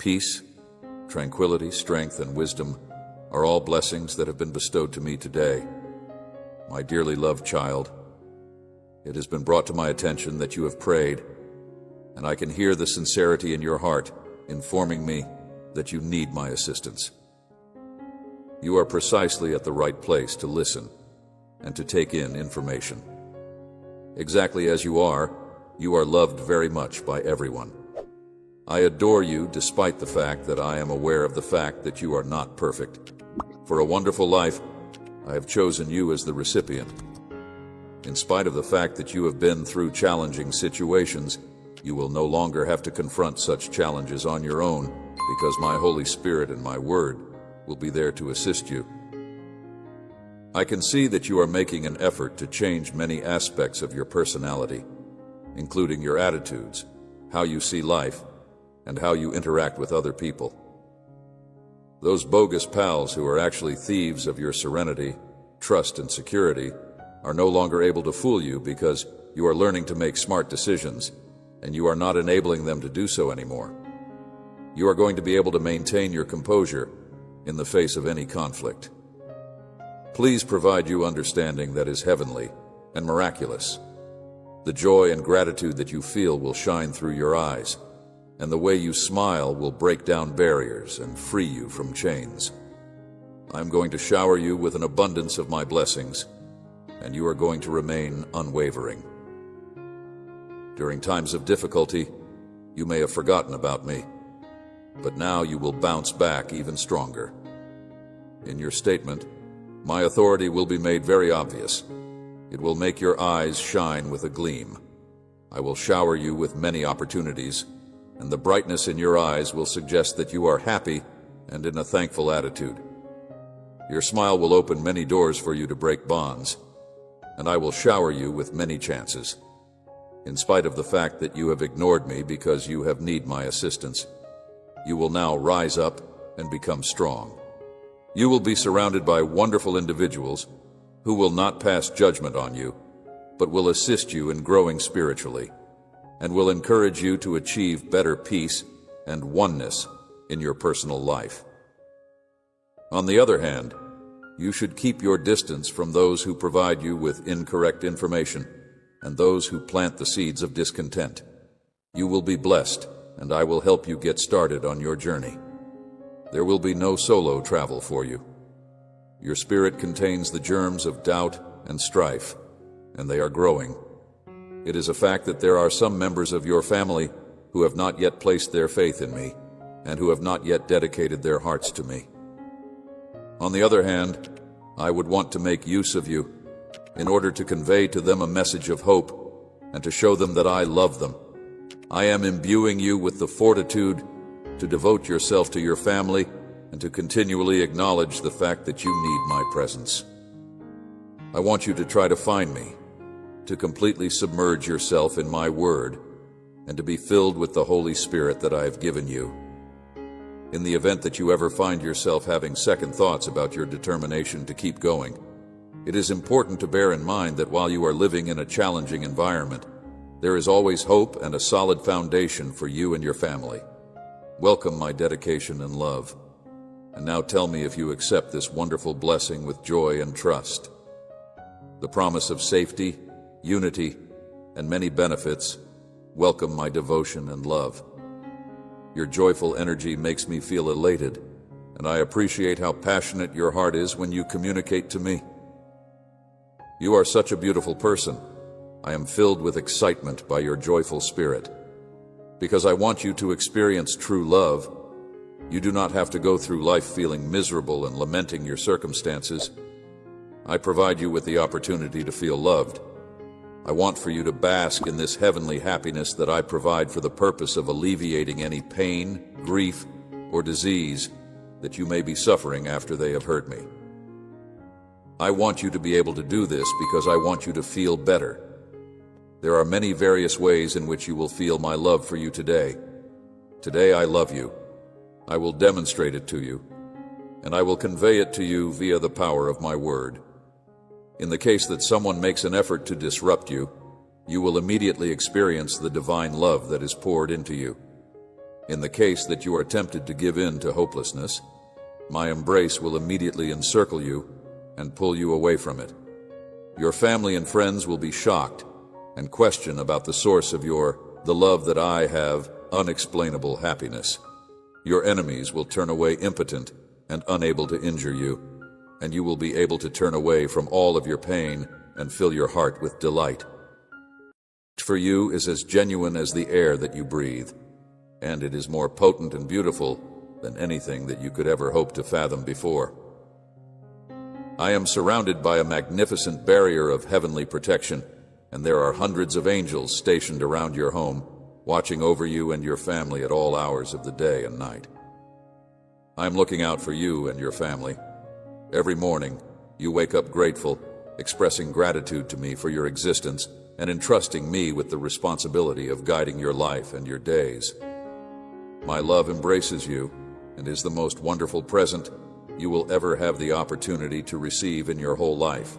Peace, tranquility, strength, and wisdom are all blessings that have been bestowed to me today. My dearly loved child, it has been brought to my attention that you have prayed, and I can hear the sincerity in your heart informing me that you need my assistance. You are precisely at the right place to listen and to take in information. Exactly as you are loved very much by everyone. I adore you despite the fact that I am aware of the fact that you are not perfect. For a wonderful life, I have chosen you as the recipient. In spite of the fact that you have been through challenging situations, you will no longer have to confront such challenges on your own, because my Holy Spirit and my Word will be there to assist you. I can see that you are making an effort to change many aspects of your personality, including your attitudes, how you see life, and how you interact with other people. Those bogus pals who are actually thieves of your serenity, trust, and security are no longer able to fool you because you are learning to make smart decisions, and you are not enabling them to do so anymore. You are going to be able to maintain your composure in the face of any conflict. Please provide you understanding that is heavenly and miraculous. The joy and gratitude that you feel will shine through your eyes, and the way you smile will break down barriers and free you from chains. I'm going to shower you with an abundance of my blessings, and you are going to remain unwavering. During times of difficulty, you may have forgotten about me, but now you will bounce back even stronger. In your statement, my authority will be made very obvious. It will make your eyes shine with a gleam. I will shower you with many opportunities, and the brightness in your eyes will suggest that you are happy and in a thankful attitude. Your smile will open many doors for you to break bonds, and I will shower you with many chances. In spite of the fact that you have ignored me because you have need my assistance, you will now rise up and become strong. You will be surrounded by wonderful individuals who will not pass judgment on you, but will assist you in growing spiritually, and will encourage you to achieve better peace and oneness in your personal life. On the other hand, you should keep your distance from those who provide you with incorrect information and those who plant the seeds of discontent. You will be blessed, and I will help you get started on your journey. There will be no solo travel for you. Your spirit contains the germs of doubt and strife, and they are growing. It is a fact that there are some members of your family who have not yet placed their faith in me, and who have not yet dedicated their hearts to me. On the other hand, I would want to make use of you in order to convey to them a message of hope and to show them that I love them. I am imbuing you with the fortitude to devote yourself to your family and to continually acknowledge the fact that you need my presence. I want you to try to find me, to completely submerge yourself in my word, and to be filled with the Holy Spirit that I have given you. In the event that you ever find yourself having second thoughts about your determination to keep going, it is important to bear in mind that while you are living in a challenging environment, there is always hope and a solid foundation for you and your family. Welcome my dedication and love. And now tell me if you accept this wonderful blessing with joy and trust. The promise of safety, unity, and many benefits. Welcome my devotion and love. Your joyful energy makes me feel elated, and I appreciate how passionate your heart is when you communicate to me. You are such a beautiful person. I am filled with excitement by your joyful spirit. Because I want you to experience true love, you do not have to go through life feeling miserable and lamenting your circumstances. I provide you with the opportunity to feel loved. I want for you to bask in this heavenly happiness that I provide for the purpose of alleviating any pain, grief, or disease that you may be suffering after they have hurt me. I want you to be able to do this because I want you to feel better. There are many various ways in which you will feel my love for you today. Today I love you. I will demonstrate it to you, and I will convey it to you via the power of my word. In the case that someone makes an effort to disrupt you, you will immediately experience the divine love that is poured into you. In the case that you are tempted to give in to hopelessness, my embrace will immediately encircle you and pull you away from it. Your family and friends will be shocked and question about the source of the love that I have, unexplainable happiness. Your enemies will turn away impotent and unable to injure you, and you will be able to turn away from all of your pain and fill your heart with delight. For you is as genuine as the air that you breathe, and it is more potent and beautiful than anything that you could ever hope to fathom before. I am surrounded by a magnificent barrier of heavenly protection, and there are hundreds of angels stationed around your home, watching over you and your family at all hours of the day and night. I am looking out for you and your family. Every morning, you wake up grateful, expressing gratitude to me for your existence and entrusting me with the responsibility of guiding your life and your days. My love embraces you and is the most wonderful present you will ever have the opportunity to receive in your whole life.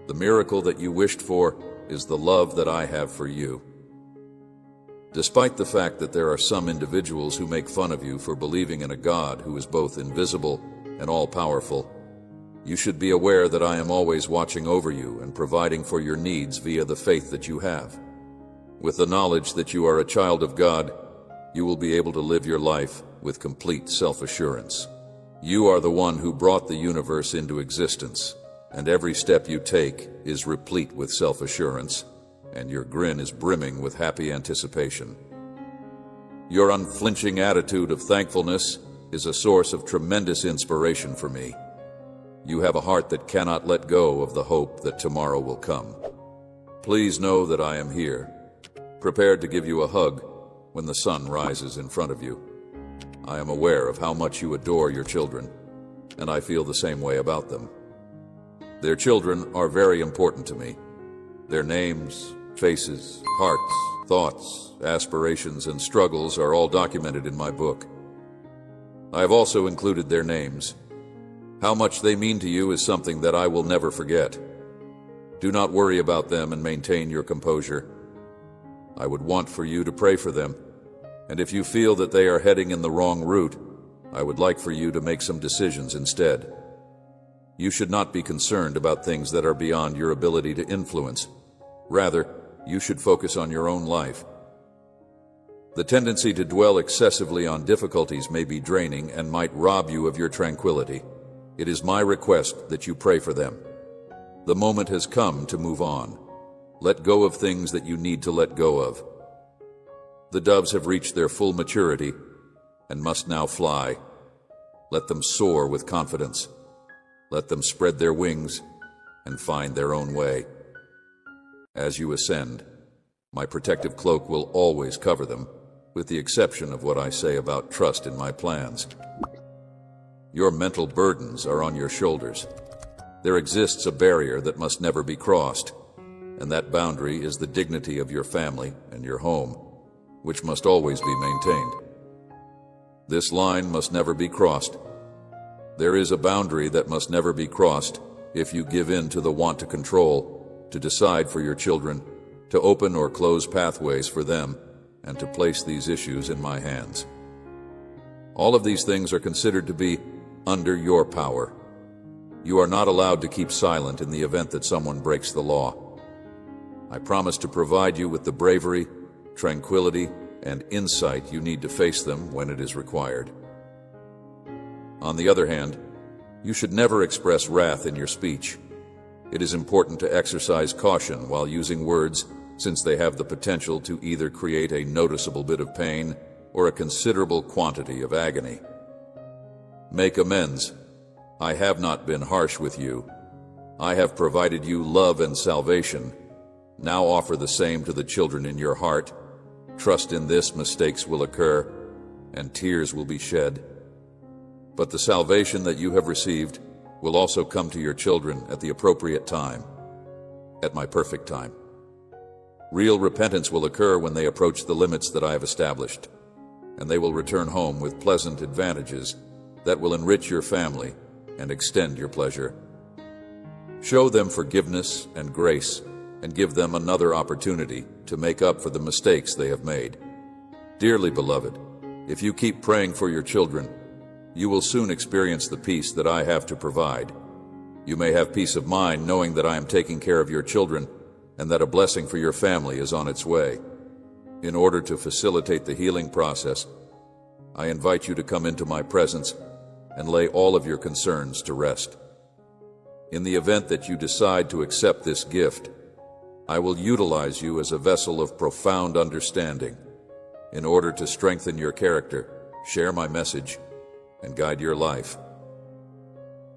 The miracle that you wished for is the love that I have for you. Despite the fact that there are some individuals who make fun of you for believing in a God who is both invisible and all-powerful, you should be aware that I am always watching over you and providing for your needs via the faith that you have. With the knowledge that you are a child of God, you will be able to live your life with complete self-assurance. You are the one who brought the universe into existence, and every step you take is replete with self-assurance, and your grin is brimming with happy anticipation. Your unflinching attitude of thankfulness is a source of tremendous inspiration for me. You have a heart that cannot let go of the hope that tomorrow will come. Please know that I am here, prepared to give you a hug when the sun rises in front of you. I am aware of how much you adore your children, and I feel the same way about them. Their children are very important to me. Their names, faces, hearts, thoughts, aspirations, and struggles are all documented in my book. I have also included their names. How much they mean to you is something that I will never forget. Do not worry about them and maintain your composure. I would want for you to pray for them, and if you feel that they are heading in the wrong route, I would like for you to make some decisions instead. You should not be concerned about things that are beyond your ability to influence. Rather, you should focus on your own life. The tendency to dwell excessively on difficulties may be draining and might rob you of your tranquility. It is my request that you pray for them. The moment has come to move on. Let go of things that you need to let go of. The doves have reached their full maturity and must now fly. Let them soar with confidence. Let them spread their wings and find their own way. As you ascend, my protective cloak will always cover them, with the exception of what I say about trust in my plans. Your mental burdens are on your shoulders. There exists a barrier that must never be crossed, and that boundary is the dignity of your family and your home, which must always be maintained. This line must never be crossed. There is a boundary that must never be crossed if you give in to the want to control, to decide for your children, to open or close pathways for them, and to place these issues in my hands. All of these things are considered to be under your power. You are not allowed to keep silent in the event that someone breaks the law. I promise to provide you with the bravery, tranquility, and insight you need to face them when it is required. On the other hand, you should never express wrath in your speech. It is important to exercise caution while using words, since they have the potential to either create a noticeable bit of pain or a considerable quantity of agony. Make amends. I have not been harsh with you. I have provided you love and salvation. Now offer the same to the children in your heart. Trust in this, mistakes will occur, and tears will be shed. But the salvation that you have received will also come to your children at the appropriate time, at my perfect time. Real repentance will occur when they approach the limits that I have established, and they will return home with pleasant advantages that will enrich your family and extend your pleasure. Show them forgiveness and grace, and give them another opportunity to make up for the mistakes they have made. Dearly beloved, if you keep praying for your children, you will soon experience the peace that I have to provide. You may have peace of mind knowing that I am taking care of your children and that a blessing for your family is on its way. In order to facilitate the healing process, I invite you to come into my presence and lay all of your concerns to rest. In the event that you decide to accept this gift, I will utilize you as a vessel of profound understanding in order to strengthen your character, share my message, and guide your life.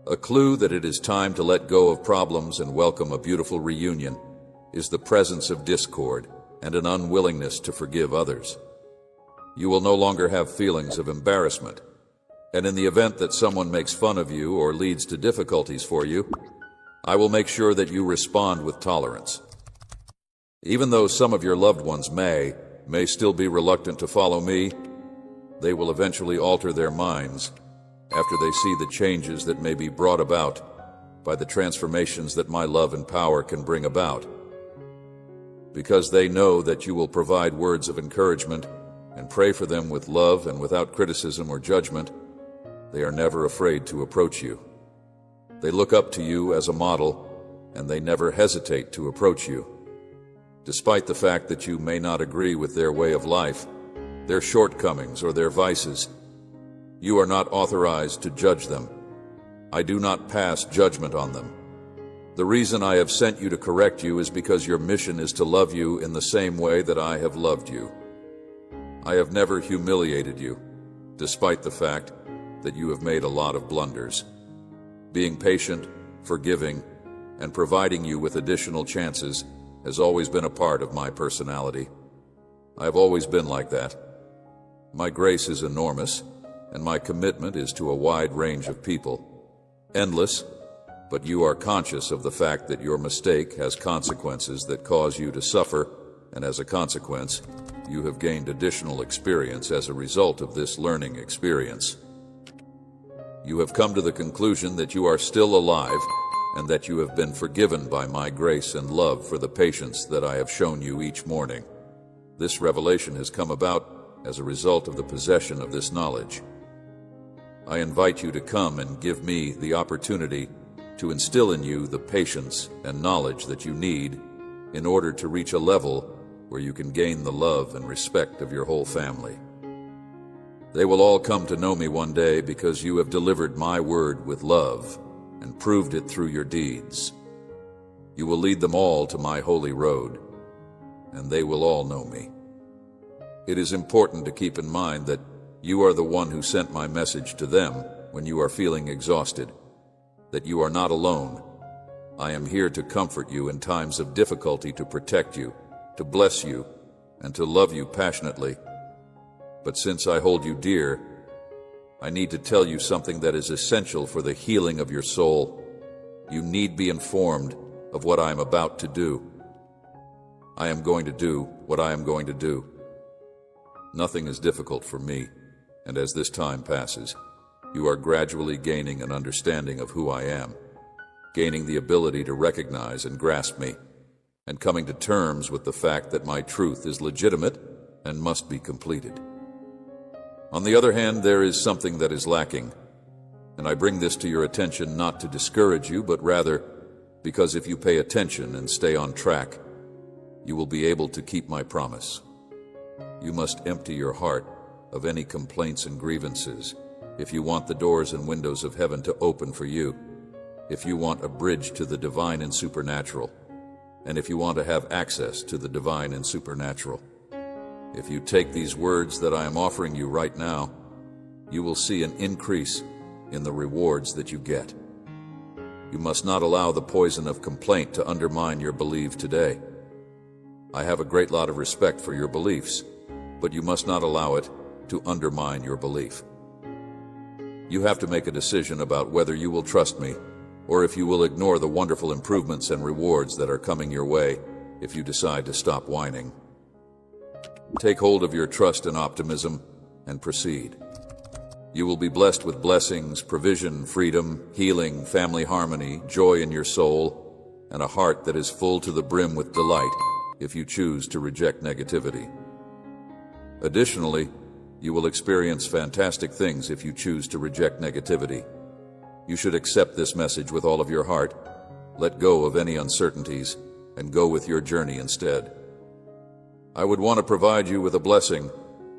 A clue that it is time to let go of problems and welcome a beautiful reunion is the presence of discord and an unwillingness to forgive others. You will no longer have feelings of embarrassment, and in the event that someone makes fun of you or leads to difficulties for you, I will make sure that you respond with tolerance. Even though some of your loved ones may still be reluctant to follow me, they will eventually alter their minds after they see the changes that may be brought about by the transformations that my love and power can bring about. Because they know that you will provide words of encouragement and pray for them with love and without criticism or judgment, they are never afraid to approach you. They look up to you as a model, and they never hesitate to approach you. Despite the fact that you may not agree with their way of life, their shortcomings, or their vices, you are not authorized to judge them. I do not pass judgment on them. The reason I have sent you to correct you is because your mission is to love you in the same way that I have loved you. I have never humiliated you, despite the fact that you have made a lot of blunders. Being patient, forgiving, and providing you with additional chances has always been a part of my personality. I have always been like that. My grace is enormous, and my commitment is to a wide range of people. Endless, but you are conscious of the fact that your mistake has consequences that cause you to suffer, and as a consequence, you have gained additional experience as a result of this learning experience. You have come to the conclusion that you are still alive and that you have been forgiven by my grace and love for the patience that I have shown you each morning. This revelation has come about as a result of the possession of this knowledge. I invite you to come and give me the opportunity to instill in you the patience and knowledge that you need in order to reach a level where you can gain the love and respect of your whole family. They will all come to know me one day because you have delivered my word with love and proved it through your deeds. You will lead them all to my holy road, and they will all know me. It is important to keep in mind that you are the one who sent my message to them when you are feeling exhausted, that you are not alone. I am here to comfort you in times of difficulty, to protect you, to bless you, and to love you passionately. But since I hold you dear, I need to tell you something that is essential for the healing of your soul. You need be informed of what I am about to do. I am going to do what I am going to do. Nothing is difficult for me, and as this time passes, you are gradually gaining an understanding of who I am, gaining the ability to recognize and grasp me, and coming to terms with the fact that my truth is legitimate and must be completed. On the other hand, there is something that is lacking, and I bring this to your attention not to discourage you, but rather because if you pay attention and stay on track, you will be able to keep my promise. You must empty your heart of any complaints and grievances if you want the doors and windows of heaven to open for you, if you want a bridge to the divine and supernatural, and if you want to have access to the divine and supernatural. If you take these words that I am offering you right now, you will see an increase in the rewards that you get. You must not allow the poison of complaint to undermine your belief today. I have a great lot of respect for your beliefs, but you must not allow it to undermine your belief. You have to make a decision about whether you will trust me or if you will ignore the wonderful improvements and rewards that are coming your way if you decide to stop whining. Take hold of your trust and optimism and proceed. You will be blessed with blessings, provision, freedom, healing, family harmony, joy in your soul, and a heart that is full to the brim with delight if you choose to reject negativity. Additionally, you will experience fantastic things if you choose to reject negativity. You should accept this message with all of your heart, let go of any uncertainties, and go with your journey instead. I would want to provide you with a blessing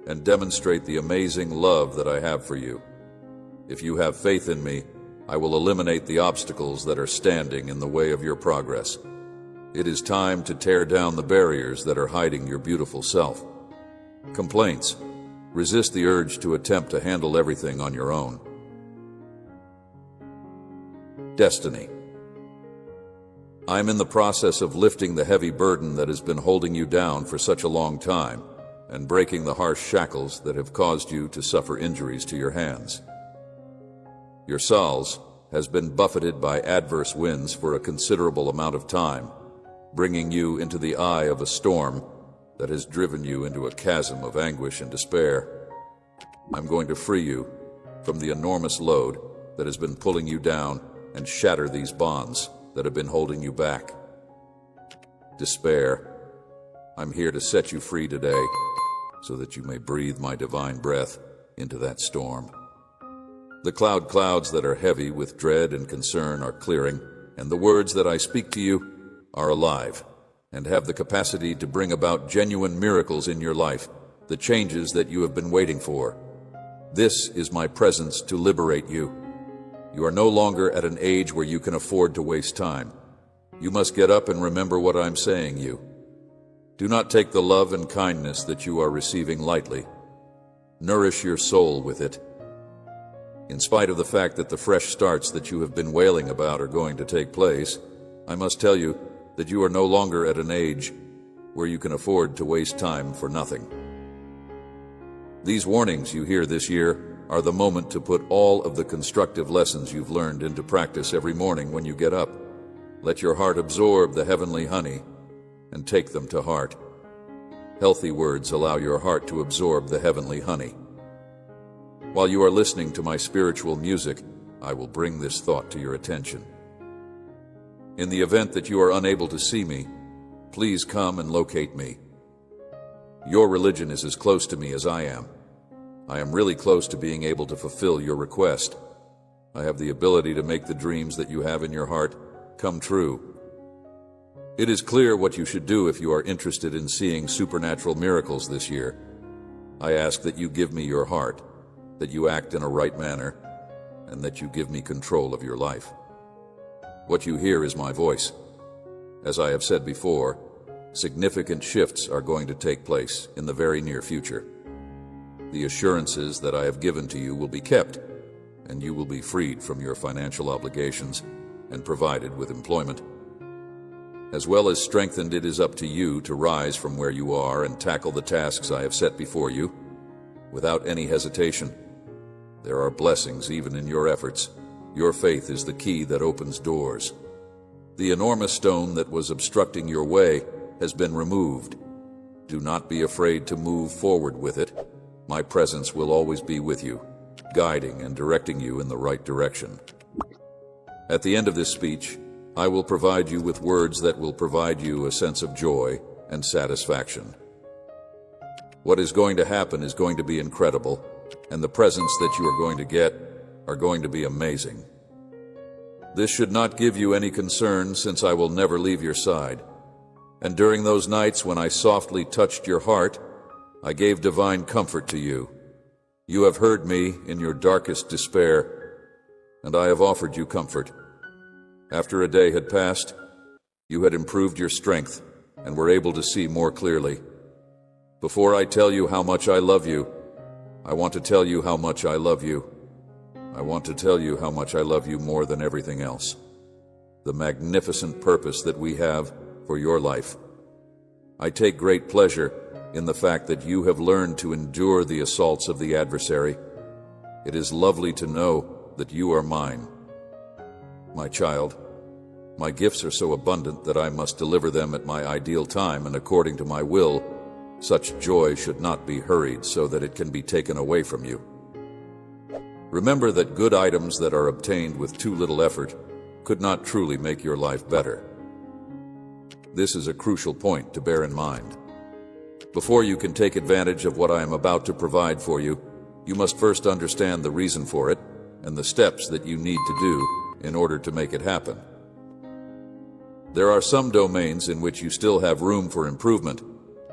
and demonstrate the amazing love that I have for you. If you have faith in me, I will eliminate the obstacles that are standing in the way of your progress. It is time to tear down the barriers that are hiding your beautiful self. Complaints. Resist the urge to attempt to handle everything on your own. Destiny. I'm in the process of lifting the heavy burden that has been holding you down for such a long time and breaking the harsh shackles that have caused you to suffer injuries to your hands. Your Sals has been buffeted by adverse winds for a considerable amount of time, bringing you into the eye of a storm that has driven you into a chasm of anguish and despair. I'm going to free you from the enormous load that has been pulling you down and shatter these bonds that have been holding you back. Despair. I'm here to set you free today so that you may breathe my divine breath into that storm. The clouds that are heavy with dread and concern are clearing, and the words that I speak to you are alive and have the capacity to bring about genuine miracles in your life, the changes that you have been waiting for. This is my presence to liberate you. You are no longer at an age where you can afford to waste time. You must get up and remember what I'm saying you. Do not take the love and kindness that you are receiving lightly. Nourish your soul with it. In spite of the fact that the fresh starts that you have been wailing about are going to take place, I must tell you that you are no longer at an age where you can afford to waste time for nothing. These warnings you hear this year are the moment to put all of the constructive lessons you've learned into practice every morning when you get up. Let your heart absorb the heavenly honey and take them to heart. Healthy words allow your heart to absorb the heavenly honey. While you are listening to my spiritual music, I will bring this thought to your attention. In the event that you are unable to see me, please come and locate me. Your religion is as close to me as I am. I am really close to being able to fulfill your request. I have the ability to make the dreams that you have in your heart come true. It is clear what you should do if you are interested in seeing supernatural miracles this year. I ask that you give me your heart, that you act in a right manner, and that you give me control of your life. What you hear is my voice. As I have said before, significant shifts are going to take place in the very near future. The assurances that I have given to you will be kept, and you will be freed from your financial obligations and provided with employment. As well as strengthened, it is up to you to rise from where you are and tackle the tasks I have set before you, without any hesitation. There are blessings even in your efforts. Your faith is the key that opens doors. The enormous stone that was obstructing your way has been removed. Do not be afraid to move forward with it. My presence will always be with you, guiding and directing you in the right direction. At the end of this speech, I will provide you with words that will provide you a sense of joy and satisfaction. What is going to happen is going to be incredible, and the presents that you are going to get are going to be amazing. This should not give you any concern, since I will never leave your side. And during those nights when I softly touched your heart, I gave divine comfort to you. You have heard me in your darkest despair, and I have offered you comfort. After a day had passed, you had improved your strength and were able to see more clearly. Before I tell you how much I love you, I want to tell you how much I love you. I want to tell you how much I love you more than everything else. The magnificent purpose that we have for your life. I take great pleasure in the fact that you have learned to endure the assaults of the adversary. It is lovely to know that you are mine. My child, my gifts are so abundant that I must deliver them at my ideal time and according to my will. Such joy should not be hurried so that it can be taken away from you. Remember that good items that are obtained with too little effort could not truly make your life better. This is a crucial point to bear in mind. Before you can take advantage of what I am about to provide for you, you must first understand the reason for it and the steps that you need to do in order to make it happen. There are some domains in which you still have room for improvement,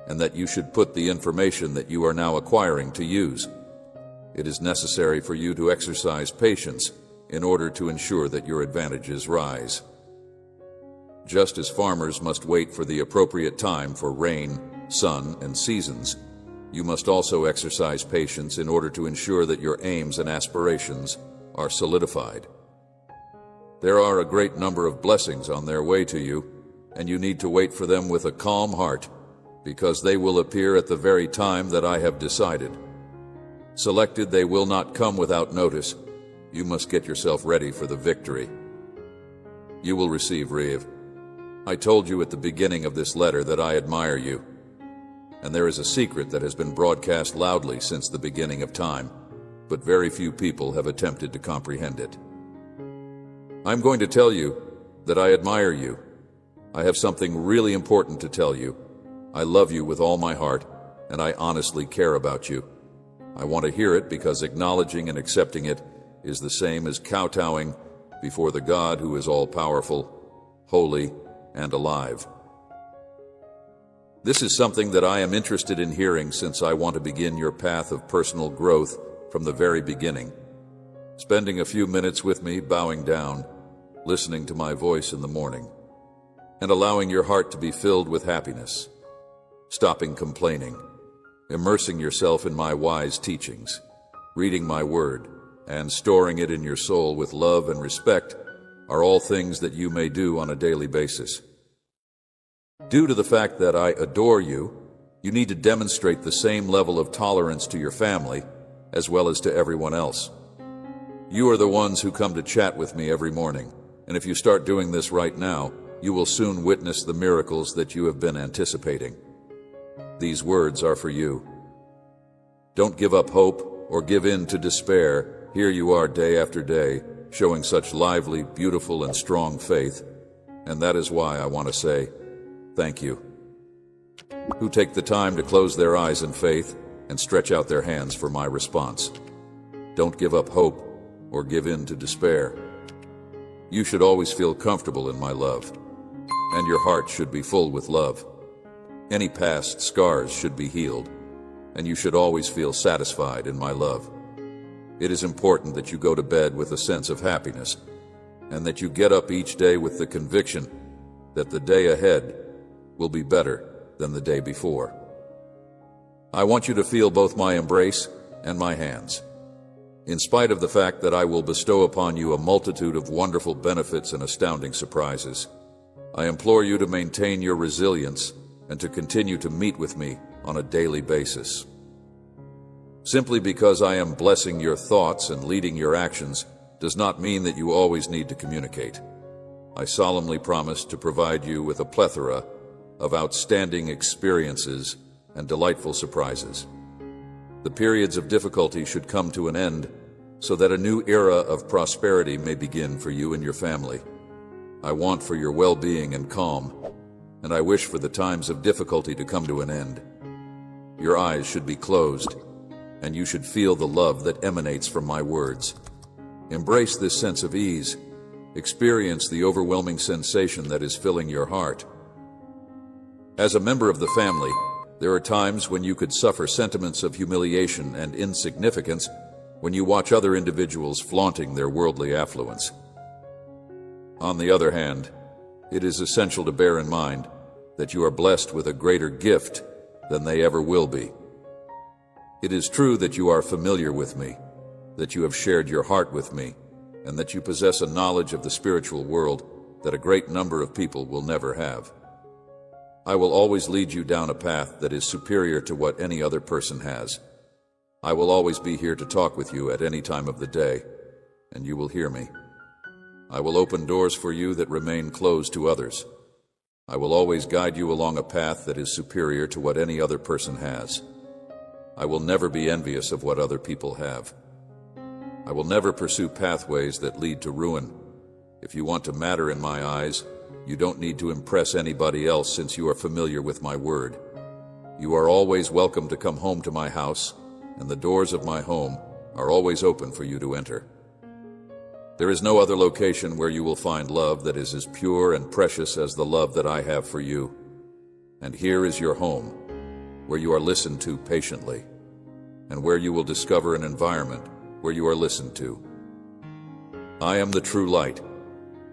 and that you should put the information that you are now acquiring to use. It is necessary for you to exercise patience in order to ensure that your advantages rise. Just as farmers must wait for the appropriate time for rain, sun, and seasons, you must also exercise patience in order to ensure that your aims and aspirations are solidified. There are a great number of blessings on their way to you, and you need to wait for them with a calm heart, because they will appear at the very time that I have decided. Selected, they will not come without notice. You must get yourself ready for the victory. You will receive, Reeve. I told you at the beginning of this letter that I admire you, and there is a secret that has been broadcast loudly since the beginning of time, but very few people have attempted to comprehend it. I'm going to tell you that I admire you. I have something really important to tell you. I love you with all my heart, and I honestly care about you. I want to hear it because acknowledging and accepting it is the same as kowtowing before the God who is all-powerful, holy, and alive. This is something that I am interested in hearing since I want to begin your path of personal growth from the very beginning. Spending a few minutes with me, bowing down, listening to my voice in the morning, and allowing your heart to be filled with happiness. Stopping complaining, immersing yourself in my wise teachings, reading my word, and storing it in your soul with love and respect are all things that you may do on a daily basis. Due to the fact that I adore you, you need to demonstrate the same level of tolerance to your family as well as to everyone else. You are the ones who come to chat with me every morning, and if you start doing this right now, you will soon witness the miracles that you have been anticipating. These words are for you. Don't give up hope or give in to despair. Here you are day after day, showing such lively, beautiful, and strong faith, and that is why I want to say thank you. Who take the time to close their eyes in faith and stretch out their hands for my response. Don't give up hope or give in to despair. You should always feel comfortable in my love, and your heart should be full with love. Any past scars should be healed, and you should always feel satisfied in my love. It is important that you go to bed with a sense of happiness, and that you get up each day with the conviction that the day ahead will be better than the day before. I want you to feel both my embrace and my hands. In spite of the fact that I will bestow upon you a multitude of wonderful benefits and astounding surprises, I implore you to maintain your resilience and to continue to meet with me on a daily basis. Simply because I am blessing your thoughts and leading your actions does not mean that you always need to communicate. I solemnly promise to provide you with a plethora of outstanding experiences and delightful surprises. The periods of difficulty should come to an end so that a new era of prosperity may begin for you and your family. I want for your well-being and calm, and I wish for the times of difficulty to come to an end. Your eyes should be closed, and you should feel the love that emanates from my words. Embrace this sense of ease. Experience the overwhelming sensation that is filling your heart. As a member of the family, there are times when you could suffer sentiments of humiliation and insignificance when you watch other individuals flaunting their worldly affluence. On the other hand, it is essential to bear in mind that you are blessed with a greater gift than they ever will be. It is true that you are familiar with me, that you have shared your heart with me, and that you possess a knowledge of the spiritual world that a great number of people will never have. I will always lead you down a path that is superior to what any other person has. I will always be here to talk with you at any time of the day, and you will hear me. I will open doors for you that remain closed to others. I will always guide you along a path that is superior to what any other person has. I will never be envious of what other people have. I will never pursue pathways that lead to ruin. If you want to matter in my eyes, you don't need to impress anybody else since you are familiar with my word. You are always welcome to come home to my house, and the doors of my home are always open for you to enter. There is no other location where you will find love that is as pure and precious as the love that I have for you. And here is your home, where you are listened to patiently, and where you will discover an environment where you are listened to. I am the true light,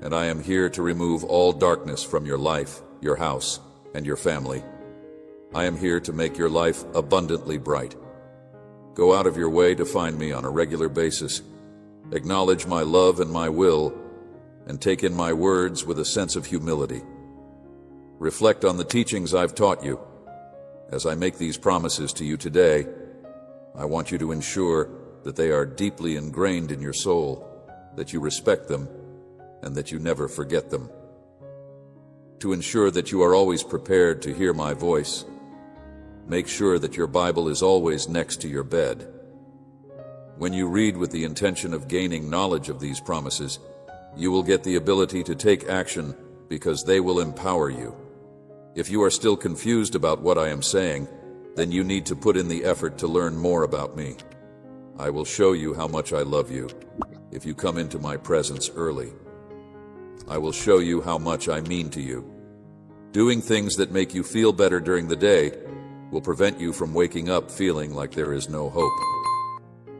and I am here to remove all darkness from your life, your house, and your family. I am here to make your life abundantly bright. Go out of your way to find me on a regular basis. Acknowledge my love and my will, and take in my words with a sense of humility. Reflect on the teachings I've taught you. As I make these promises to you today, I want you to ensure that they are deeply ingrained in your soul, that you respect them, and that you never forget them. To ensure that you are always prepared to hear my voice, make sure that your Bible is always next to your bed. When you read with the intention of gaining knowledge of these promises, you will get the ability to take action because they will empower you. If you are still confused about what I am saying, then you need to put in the effort to learn more about me. I will show you how much I love you if you come into my presence early. I will show you how much I mean to you. Doing things that make you feel better during the day will prevent you from waking up feeling like there is no hope.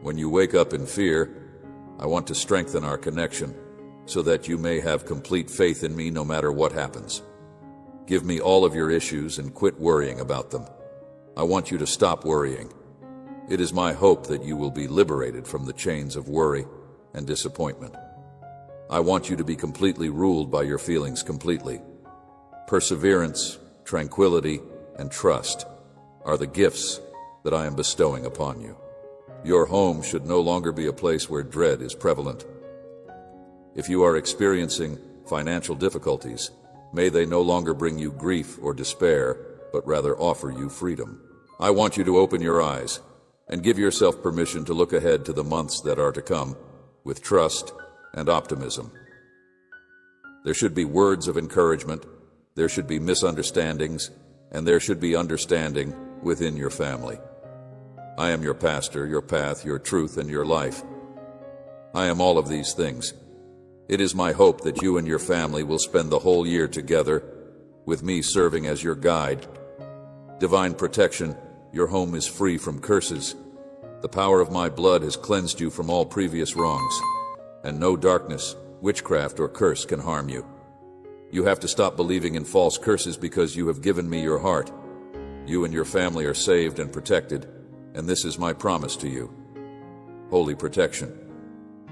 When you wake up in fear, I want to strengthen our connection so that you may have complete faith in me no matter what happens. Give me all of your issues and quit worrying about them. I want you to stop worrying. It is my hope that you will be liberated from the chains of worry and disappointment. I want you to be completely ruled by your feelings completely. Perseverance, tranquility, and trust are the gifts that I am bestowing upon you. Your home should no longer be a place where dread is prevalent. If you are experiencing financial difficulties, may they no longer bring you grief or despair, but rather offer you freedom. I want you to open your eyes and give yourself permission to look ahead to the months that are to come with trust and optimism. There should be words of encouragement, there should be misunderstandings, and there should be understanding within your family. I am your pastor, your path, your truth, and your life. I am all of these things. It is my hope that you and your family will spend the whole year together, with me serving as your guide. Divine protection, your home is free from curses. The power of my blood has cleansed you from all previous wrongs, and no darkness, witchcraft, or curse can harm you. You have to stop believing in false curses because you have given me your heart. You and your family are saved and protected, and this is my promise to you. Holy protection.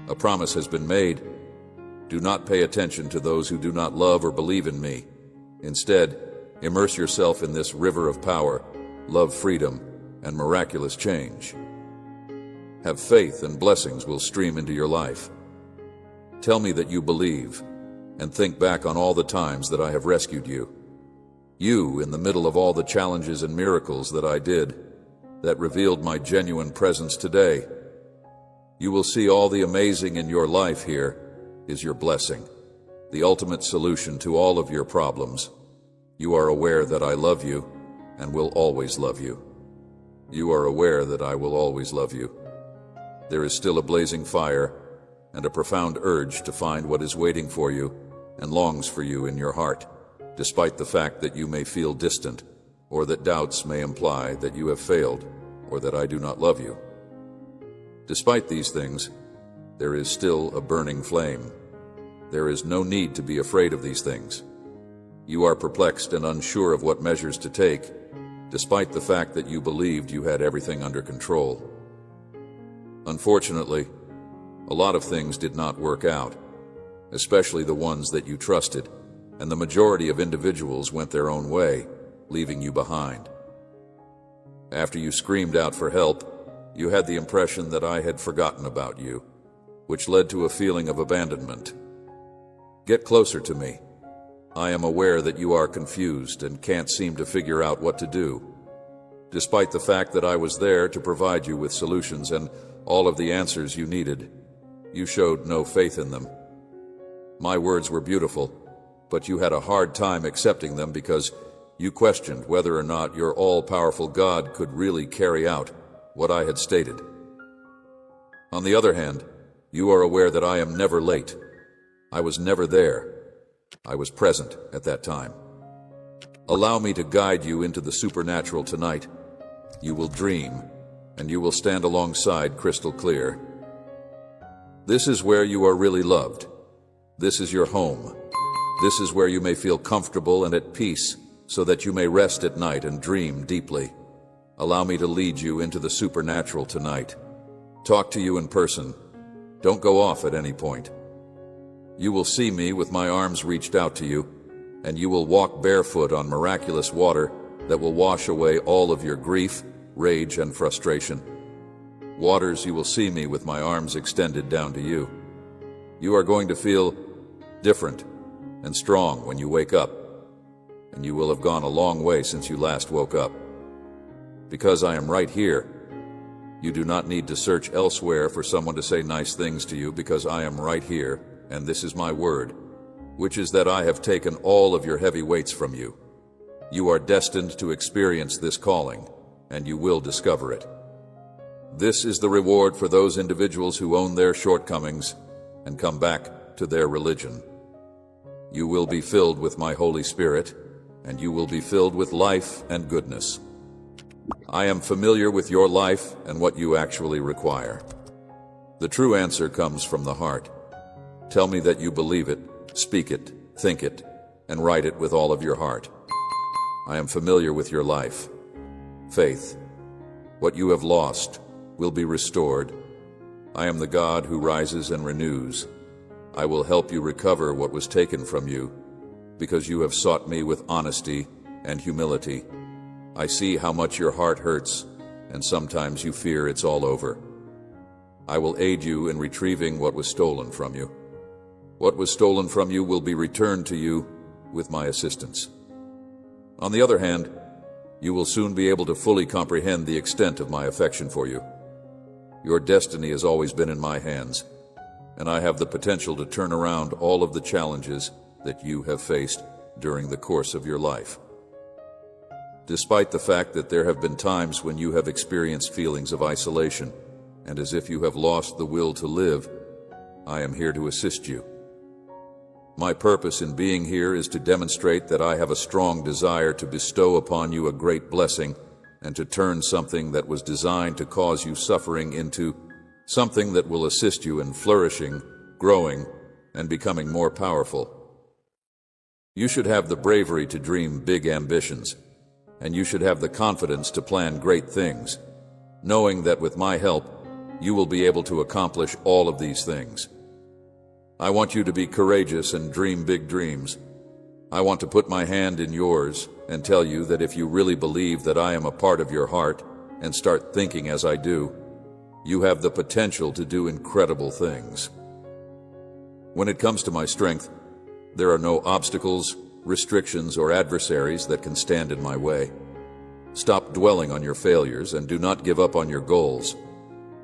A promise has been made. Do not pay attention to those who do not love or believe in me. Instead, immerse yourself in this river of power, love, freedom, and miraculous change. Have faith and blessings will stream into your life. Tell me that you believe, and think back on all the times that I have rescued you. You, in the middle of all the challenges and miracles that I did, that revealed my genuine presence today. You will see all the amazing in your life here is your blessing, the ultimate solution to all of your problems. You are aware that I love you and will always love you. You are aware that I will always love you. There is still a blazing fire and a profound urge to find what is waiting for you and longs for you in your heart, despite the fact that you may feel distant, or that doubts may imply that you have failed, or that I do not love you. Despite these things, there is still a burning flame. There is no need to be afraid of these things. You are perplexed and unsure of what measures to take, despite the fact that you believed you had everything under control. Unfortunately, a lot of things did not work out, especially the ones that you trusted, and the majority of individuals went their own way, leaving you behind. After you screamed out for help, you had the impression that I had forgotten about you, which led to a feeling of abandonment. Get closer to me. I am aware that you are confused and can't seem to figure out what to do. Despite the fact that I was there to provide you with solutions and all of the answers you needed, you showed no faith in them. My words were beautiful, but you had a hard time accepting them because You questioned whether or not your all-powerful God could really carry out what I had stated. On the other hand, you are aware that I am never late. I was never there. I was present at that time. Allow me to guide you into the supernatural tonight. You will dream, and you will stand alongside crystal clear. This is where you are really loved. This is your home. This is where you may feel comfortable and at peace, so that you may rest at night and dream deeply. Allow me to lead you into the supernatural tonight. Talk to you in person. Don't go off at any point. You will see me with my arms reached out to you, and you will walk barefoot on miraculous water that will wash away all of your grief, rage, and frustration. Waters, you will see me with my arms extended down to you. You are going to feel different and strong when you wake up, and you will have gone a long way since you last woke up. Because I am right here, you do not need to search elsewhere for someone to say nice things to you, because I am right here, and this is my word, which is that I have taken all of your heavy weights from you. You are destined to experience this calling, and you will discover it. This is the reward for those individuals who own their shortcomings and come back to their religion. You will be filled with my Holy Spirit, and you will be filled with life and goodness. I am familiar with your life and what you actually require. The true answer comes from the heart. Tell me that you believe it, speak it, think it, and write it with all of your heart. I am familiar with your life. Faith. What you have lost will be restored. I am the God who rises and renews. I will help you recover what was taken from you, because you have sought me with honesty and humility. I see how much your heart hurts, and sometimes you fear it's all over. I will aid you in retrieving what was stolen from you. What was stolen from you will be returned to you with my assistance. On the other hand, you will soon be able to fully comprehend the extent of my affection for you. Your destiny has always been in my hands, and I have the potential to turn around all of the challenges that you have faced during the course of your life. Despite the fact that there have been times when you have experienced feelings of isolation and as if you have lost the will to live, I am here to assist you. My purpose in being here is to demonstrate that I have a strong desire to bestow upon you a great blessing and to turn something that was designed to cause you suffering into something that will assist you in flourishing, growing, and becoming more powerful. You should have the bravery to dream big ambitions, and you should have the confidence to plan great things, knowing that with my help, you will be able to accomplish all of these things. I want you to be courageous and dream big dreams. I want to put my hand in yours and tell you that if you really believe that I am a part of your heart and start thinking as I do, you have the potential to do incredible things. When it comes to my strength, there are no obstacles, restrictions, or adversaries that can stand in my way. Stop dwelling on your failures and do not give up on your goals.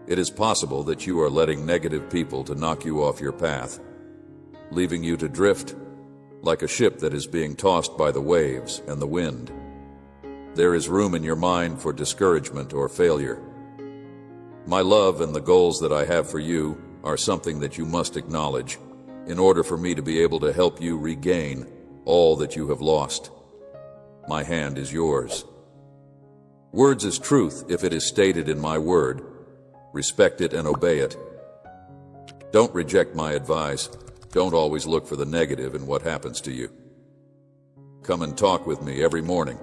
It is possible that you are letting negative people to knock you off your path, leaving you to drift like a ship that is being tossed by the waves and the wind. There is room in your mind for discouragement or failure. My love and the goals that I have for you are something that you must acknowledge in order for me to be able to help you regain all that you have lost. My hand is yours. Words is truth if it is stated in my word. Respect it and obey it. Don't reject my advice. Don't always look for the negative in what happens to you. Come and talk with me every morning.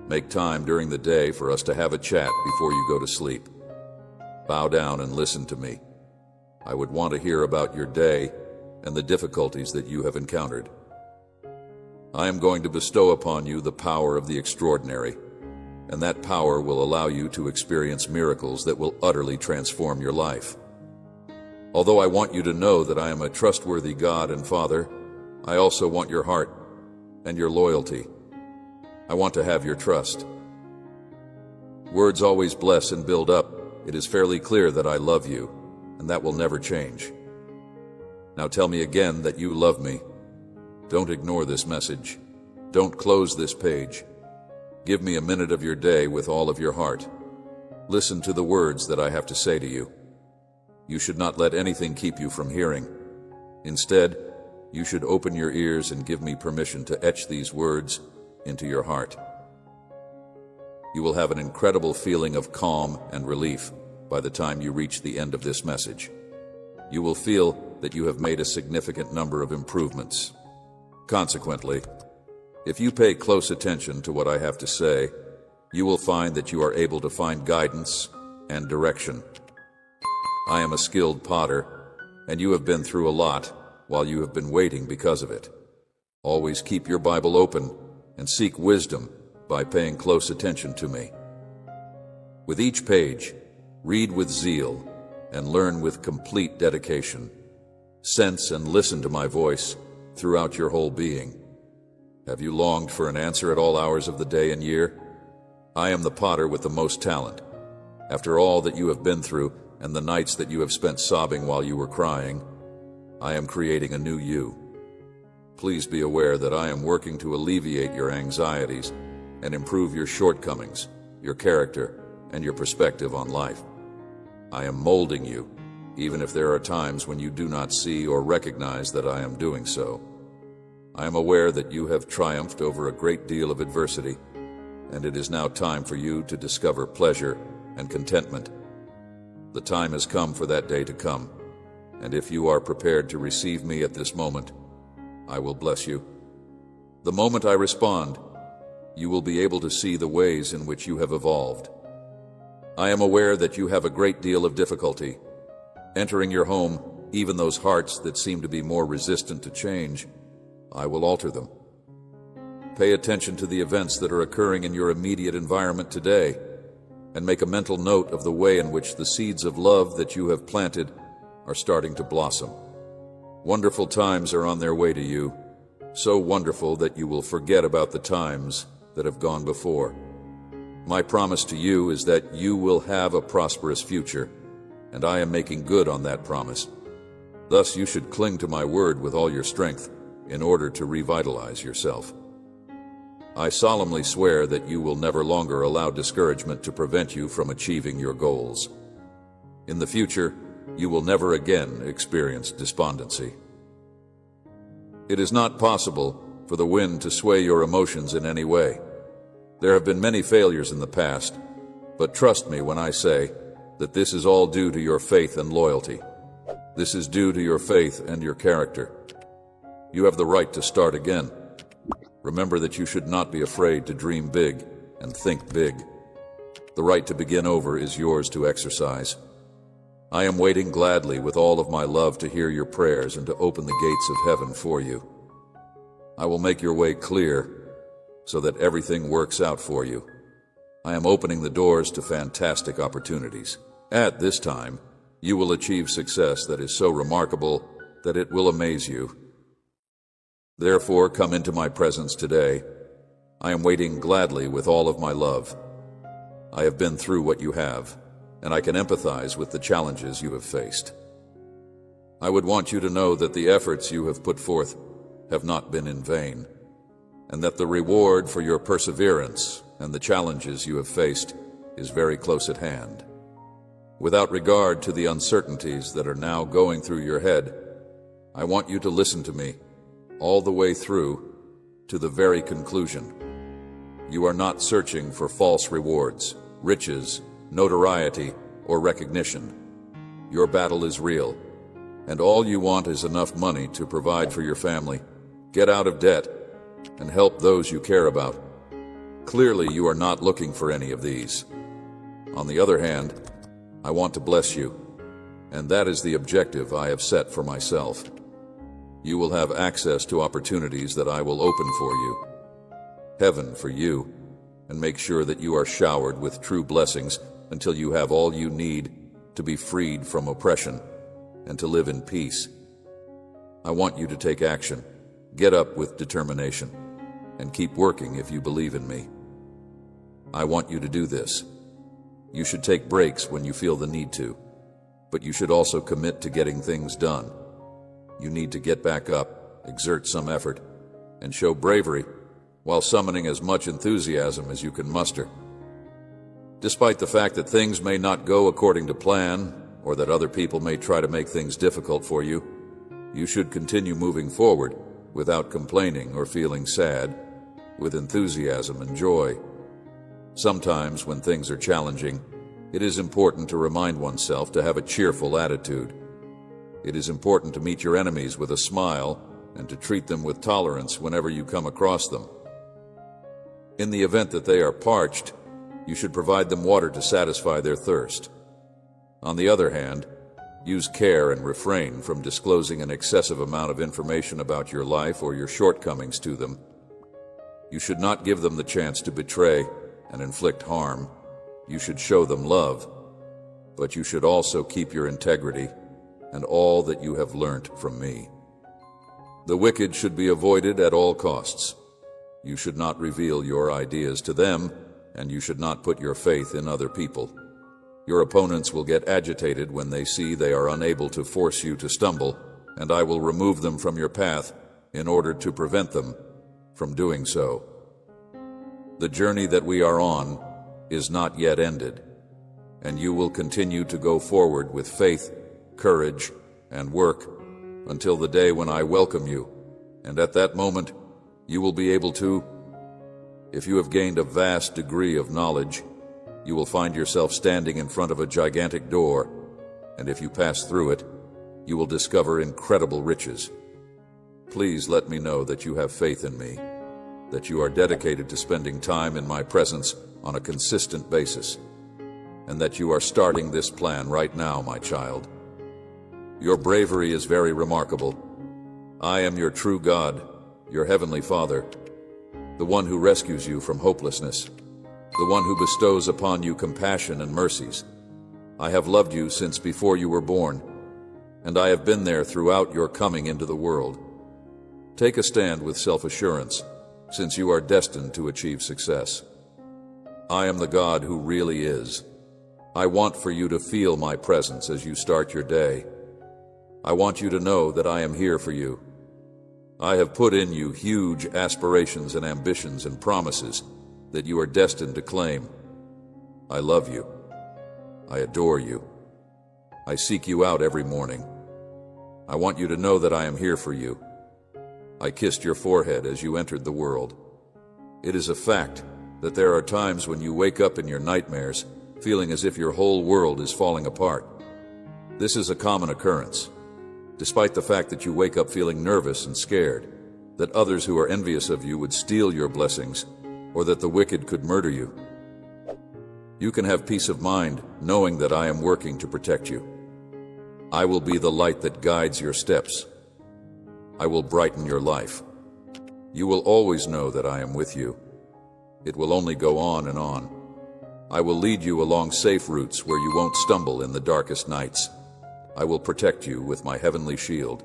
Make time during the day for us to have a chat before you go to sleep. Bow down and listen to me. I would want to hear about your day and the difficulties that you have encountered. I am going to bestow upon you the power of the extraordinary, and that power will allow you to experience miracles that will utterly transform your life. Although I want you to know that I am a trustworthy God and Father, I also want your heart and your loyalty. I want to have your trust. Words always bless and build up. It is fairly clear that I love you, and that will never change. Now tell me again that you love me. Don't ignore this message. Don't close this page. Give me a minute of your day with all of your heart. Listen to the words that I have to say to you. You should not let anything keep you from hearing. Instead, you should open your ears and give me permission to etch these words into your heart. You will have an incredible feeling of calm and relief by the time you reach the end of this message. You will feel that you have made a significant number of improvements. Consequently, if you pay close attention to what I have to say, you will find that you are able to find guidance and direction. I am a skilled potter, and you have been through a lot while you have been waiting because of it. Always keep your Bible open and seek wisdom by paying close attention to me. With each page, read with zeal and learn with complete dedication. Sense and listen to my voice throughout your whole being. Have you longed for an answer at all hours of the day and year? I am the potter with the most talent. After all that you have been through and the nights that you have spent sobbing while you were crying, I am creating a new you. Please be aware that I am working to alleviate your anxieties and improve your shortcomings, your character, and your perspective on life. I am molding you, even if there are times when you do not see or recognize that I am doing so. I am aware that you have triumphed over a great deal of adversity, and it is now time for you to discover pleasure and contentment. The time has come for that day to come, and if you are prepared to receive me at this moment, I will bless you. The moment I respond, you will be able to see the ways in which you have evolved. I am aware that you have a great deal of difficulty entering your home, even those hearts that seem to be more resistant to change. I will alter them. Pay attention to the events that are occurring in your immediate environment today, and make a mental note of the way in which the seeds of love that you have planted are starting to blossom. Wonderful times are on their way to you, so wonderful that you will forget about the times that have gone before. My promise to you is that you will have a prosperous future, and I am making good on that promise. Thus, you should cling to my word with all your strength in order to revitalize yourself. I solemnly swear that you will never longer allow discouragement to prevent you from achieving your goals. In the future, you will never again experience despondency. It is not possible for the wind to sway your emotions in any way. There have been many failures in the past, but trust me when I say that this is all due to your faith and loyalty. This is due to your faith and your character. You have the right to start again. Remember that you should not be afraid to dream big and think big. The right to begin over is yours to exercise. I am waiting gladly with all of my love to hear your prayers and to open the gates of heaven for you. I will make your way clear so that everything works out for you. I am opening the doors to fantastic opportunities. At this time, you will achieve success that is so remarkable that it will amaze you. Therefore, come into my presence today. I am waiting gladly with all of my love. I have been through what you have, and I can empathize with the challenges you have faced. I would want you to know that the efforts you have put forth have not been in vain, and that the reward for your perseverance and the challenges you have faced is very close at hand. Without regard to the uncertainties that are now going through your head, I want you to listen to me all the way through to the very conclusion. You are not searching for false rewards, riches, notoriety, or recognition. Your battle is real, and all you want is enough money to provide for your family, get out of debt, and help those you care about. Clearly, you are not looking for any of these. On the other hand, I want to bless you, and that is the objective I have set for myself. You will have access to opportunities that I will open for you, heaven for you, and make sure that you are showered with true blessings until you have all you need to be freed from oppression and to live in peace. I want you to take action, get up with determination, and keep working if you believe in me. I want you to do this. You should take breaks when you feel the need to, but you should also commit to getting things done. You need to get back up, exert some effort, and show bravery while summoning as much enthusiasm as you can muster. Despite the fact that things may not go according to plan, or that other people may try to make things difficult for you, you should continue moving forward without complaining or feeling sad, with enthusiasm and joy. Sometimes, when things are challenging, it is important to remind oneself to have a cheerful attitude. It is important to meet your enemies with a smile and to treat them with tolerance whenever you come across them. In the event that they are parched, you should provide them water to satisfy their thirst. On the other hand, use care and refrain from disclosing an excessive amount of information about your life or your shortcomings to them. You should not give them the chance to betray and inflict harm. You should show them love, but you should also keep your integrity and all that you have learnt from me. The wicked should be avoided at all costs. You should not reveal your ideas to them, and you should not put your faith in other people. Your opponents will get agitated when they see they are unable to force you to stumble, and I will remove them from your path in order to prevent them from doing so. The journey that we are on is not yet ended, and you will continue to go forward with faith, courage, and work until the day when I welcome you, and at that moment you will be able to. If you have gained a vast degree of knowledge, you will find yourself standing in front of a gigantic door, and if you pass through it, you will discover incredible riches. Please let me know that you have faith in me, that you are dedicated to spending time in my presence on a consistent basis, and that you are starting this plan right now, my child. Your bravery is very remarkable. I am your true God, your heavenly Father, the one who rescues you from hopelessness, the one who bestows upon you compassion and mercies. I have loved you since before you were born, and I have been there throughout your coming into the world. Take a stand with self-assurance, since you are destined to achieve success. I am the God who really is. I want for you to feel my presence as you start your day. I want you to know that I am here for you. I have put in you huge aspirations and ambitions and promises that you are destined to claim. I love you. I adore you. I seek you out every morning. I want you to know that I am here for you. I kissed your forehead as you entered the world. It is a fact that there are times when you wake up in your nightmares feeling as if your whole world is falling apart. This is a common occurrence, despite the fact that you wake up feeling nervous and scared, that others who are envious of you would steal your blessings, or that the wicked could murder you. You can have peace of mind knowing that I am working to protect you. I will be the light that guides your steps. I will brighten your life. You will always know that I am with you. It will only go on and on. I will lead you along safe routes where you won't stumble in the darkest nights. I will protect you with my heavenly shield.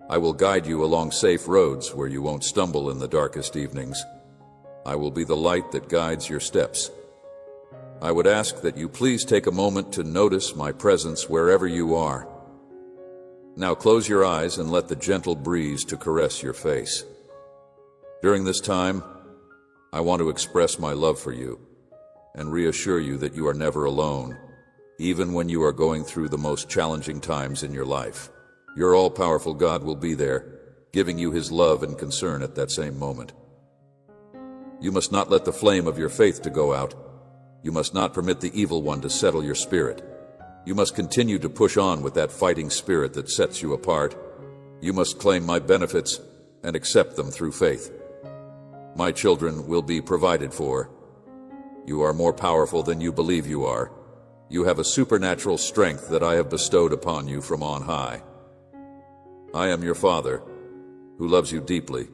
I will guide you along safe roads where you won't stumble in the darkest evenings. I will be the light that guides your steps. I would ask that you please take a moment to notice my presence wherever you are. Now close your eyes and let the gentle breeze to caress your face. During this time, I want to express my love for you and reassure you that you are never alone, even when you are going through the most challenging times in your life. Your all-powerful God will be there, giving you his love and concern at that same moment. You must not let the flame of your faith to go out. You must not permit the evil one to settle your spirit. You must continue to push on with that fighting spirit that sets you apart. You must claim my benefits and accept them through faith. My children will be provided for. You are more powerful than you believe you are. You have a supernatural strength that I have bestowed upon you from on high. I am your Father, who loves you deeply,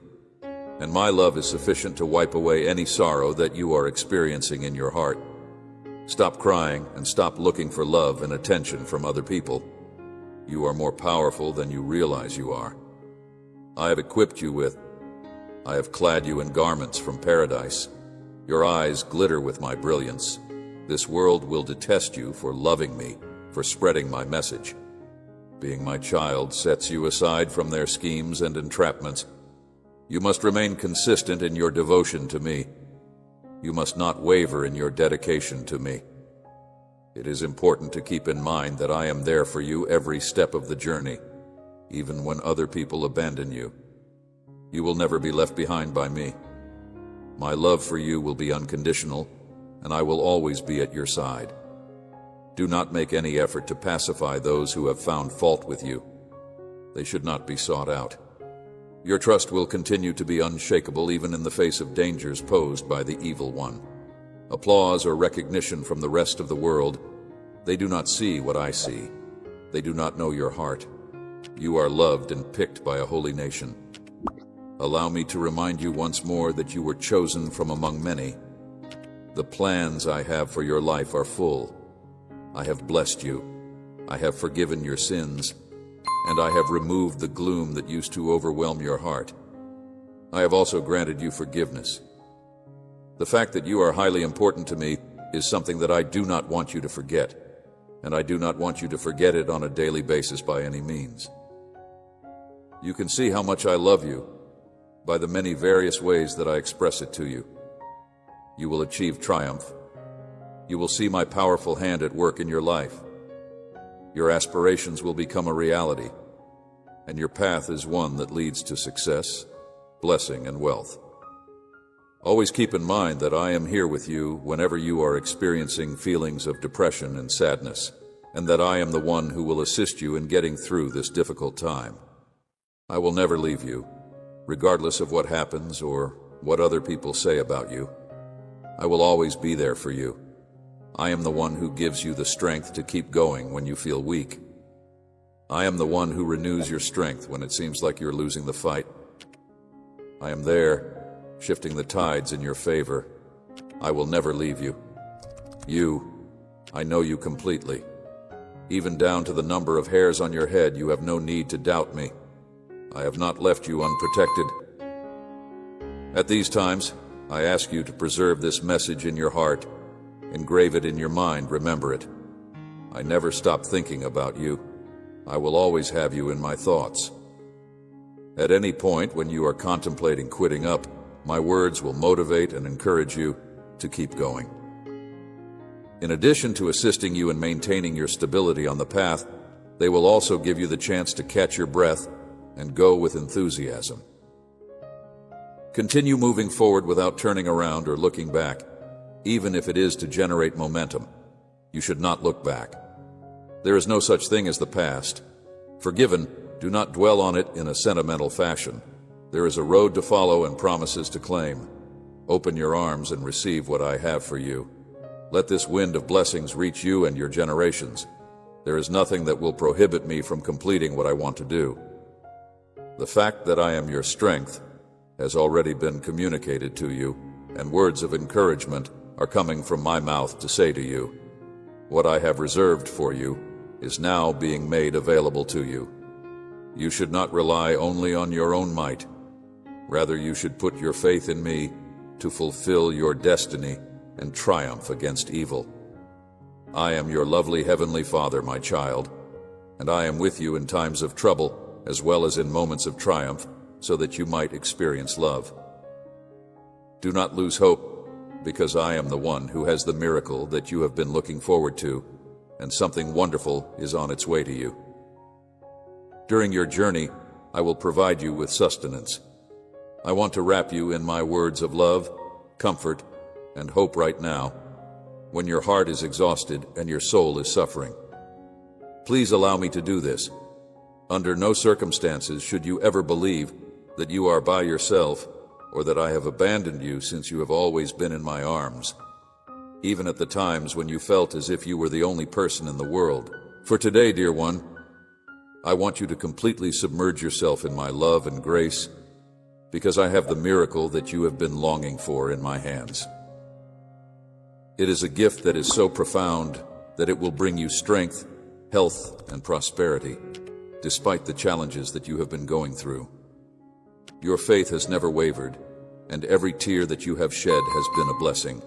and my love is sufficient to wipe away any sorrow that you are experiencing in your heart. Stop crying and stop looking for love and attention from other people. You are more powerful than you realize you are. I have equipped you with, I have clad you in garments from paradise. Your eyes glitter with my brilliance. This world will detest you for loving me, for spreading my message. Being my child sets you aside from their schemes and entrapments. You must remain consistent in your devotion to me. You must not waver in your dedication to me. It is important to keep in mind that I am there for you every step of the journey, even when other people abandon you. You will never be left behind by me. My love for you will be unconditional, and I will always be at your side. Do not make any effort to pacify those who have found fault with you. They should not be sought out. Your trust will continue to be unshakable even in the face of dangers posed by the evil one. Applause or recognition from the rest of the world, they do not see what I see. They do not know your heart. You are loved and picked by a holy nation. Allow me to remind you once more that you were chosen from among many. The plans I have for your life are full. I have blessed you. I have forgiven your sins, and I have removed the gloom that used to overwhelm your heart. I have also granted you forgiveness. The fact that you are highly important to me is something that I do not want you to forget, and I do not want you to forget it on a daily basis by any means. You can see how much I love you by the many various ways that I express it to you. You will achieve triumph. You will see my powerful hand at work in your life. Your aspirations will become a reality, and your path is one that leads to success, blessing, and wealth. Always keep in mind that I am here with you whenever you are experiencing feelings of depression and sadness, and that I am the one who will assist you in getting through this difficult time. I will never leave you, regardless of what happens or what other people say about you. I will always be there for you. I am the one who gives you the strength to keep going when you feel weak. I am the one who renews your strength when it seems like you're losing the fight. I am there, shifting the tides in your favor. I will never leave you. I know you completely. Even down to the number of hairs on your head, you have no need to doubt me. I have not left you unprotected. At these times, I ask you to preserve this message in your heart. Engrave it in your mind, remember it. I never stop thinking about you. I will always have you in my thoughts. At any point when you are contemplating quitting up, my words will motivate and encourage you to keep going. In addition to assisting you in maintaining your stability on the path, they will also give you the chance to catch your breath and go with enthusiasm. Continue moving forward without turning around or looking back. Even if it is to generate momentum, you should not look back. There is no such thing as the past. Forgiven, do not dwell on it in a sentimental fashion. There is a road to follow and promises to claim. Open your arms and receive what I have for you. Let this wind of blessings reach you and your generations. There is nothing that will prohibit me from completing what I want to do. The fact that I am your strength has already been communicated to you, and words of encouragement are coming from my mouth to say to you. What I have reserved for you is now being made available to you. You should not rely only on your own might. Rather, you should put your faith in me to fulfill your destiny and triumph against evil. I am your lovely Heavenly Father, my child, and I am with you in times of trouble as well as in moments of triumph, so that you might experience love. Do not lose hope, because I am the one who has the miracle that you have been looking forward to, and something wonderful is on its way to you. During your journey, I will provide you with sustenance. I want to wrap you in my words of love, comfort, and hope right now, when your heart is exhausted and your soul is suffering. Please allow me to do this. Under no circumstances should you ever believe that you are by yourself or that I have abandoned you, since you have always been in my arms, even at the times when you felt as if you were the only person in the world. For today, dear one, I want you to completely submerge yourself in my love and grace, because I have the miracle that you have been longing for in my hands. It is a gift that is so profound that it will bring you strength, health, and prosperity, despite the challenges that you have been going through. Your faith has never wavered, and every tear that you have shed has been a blessing.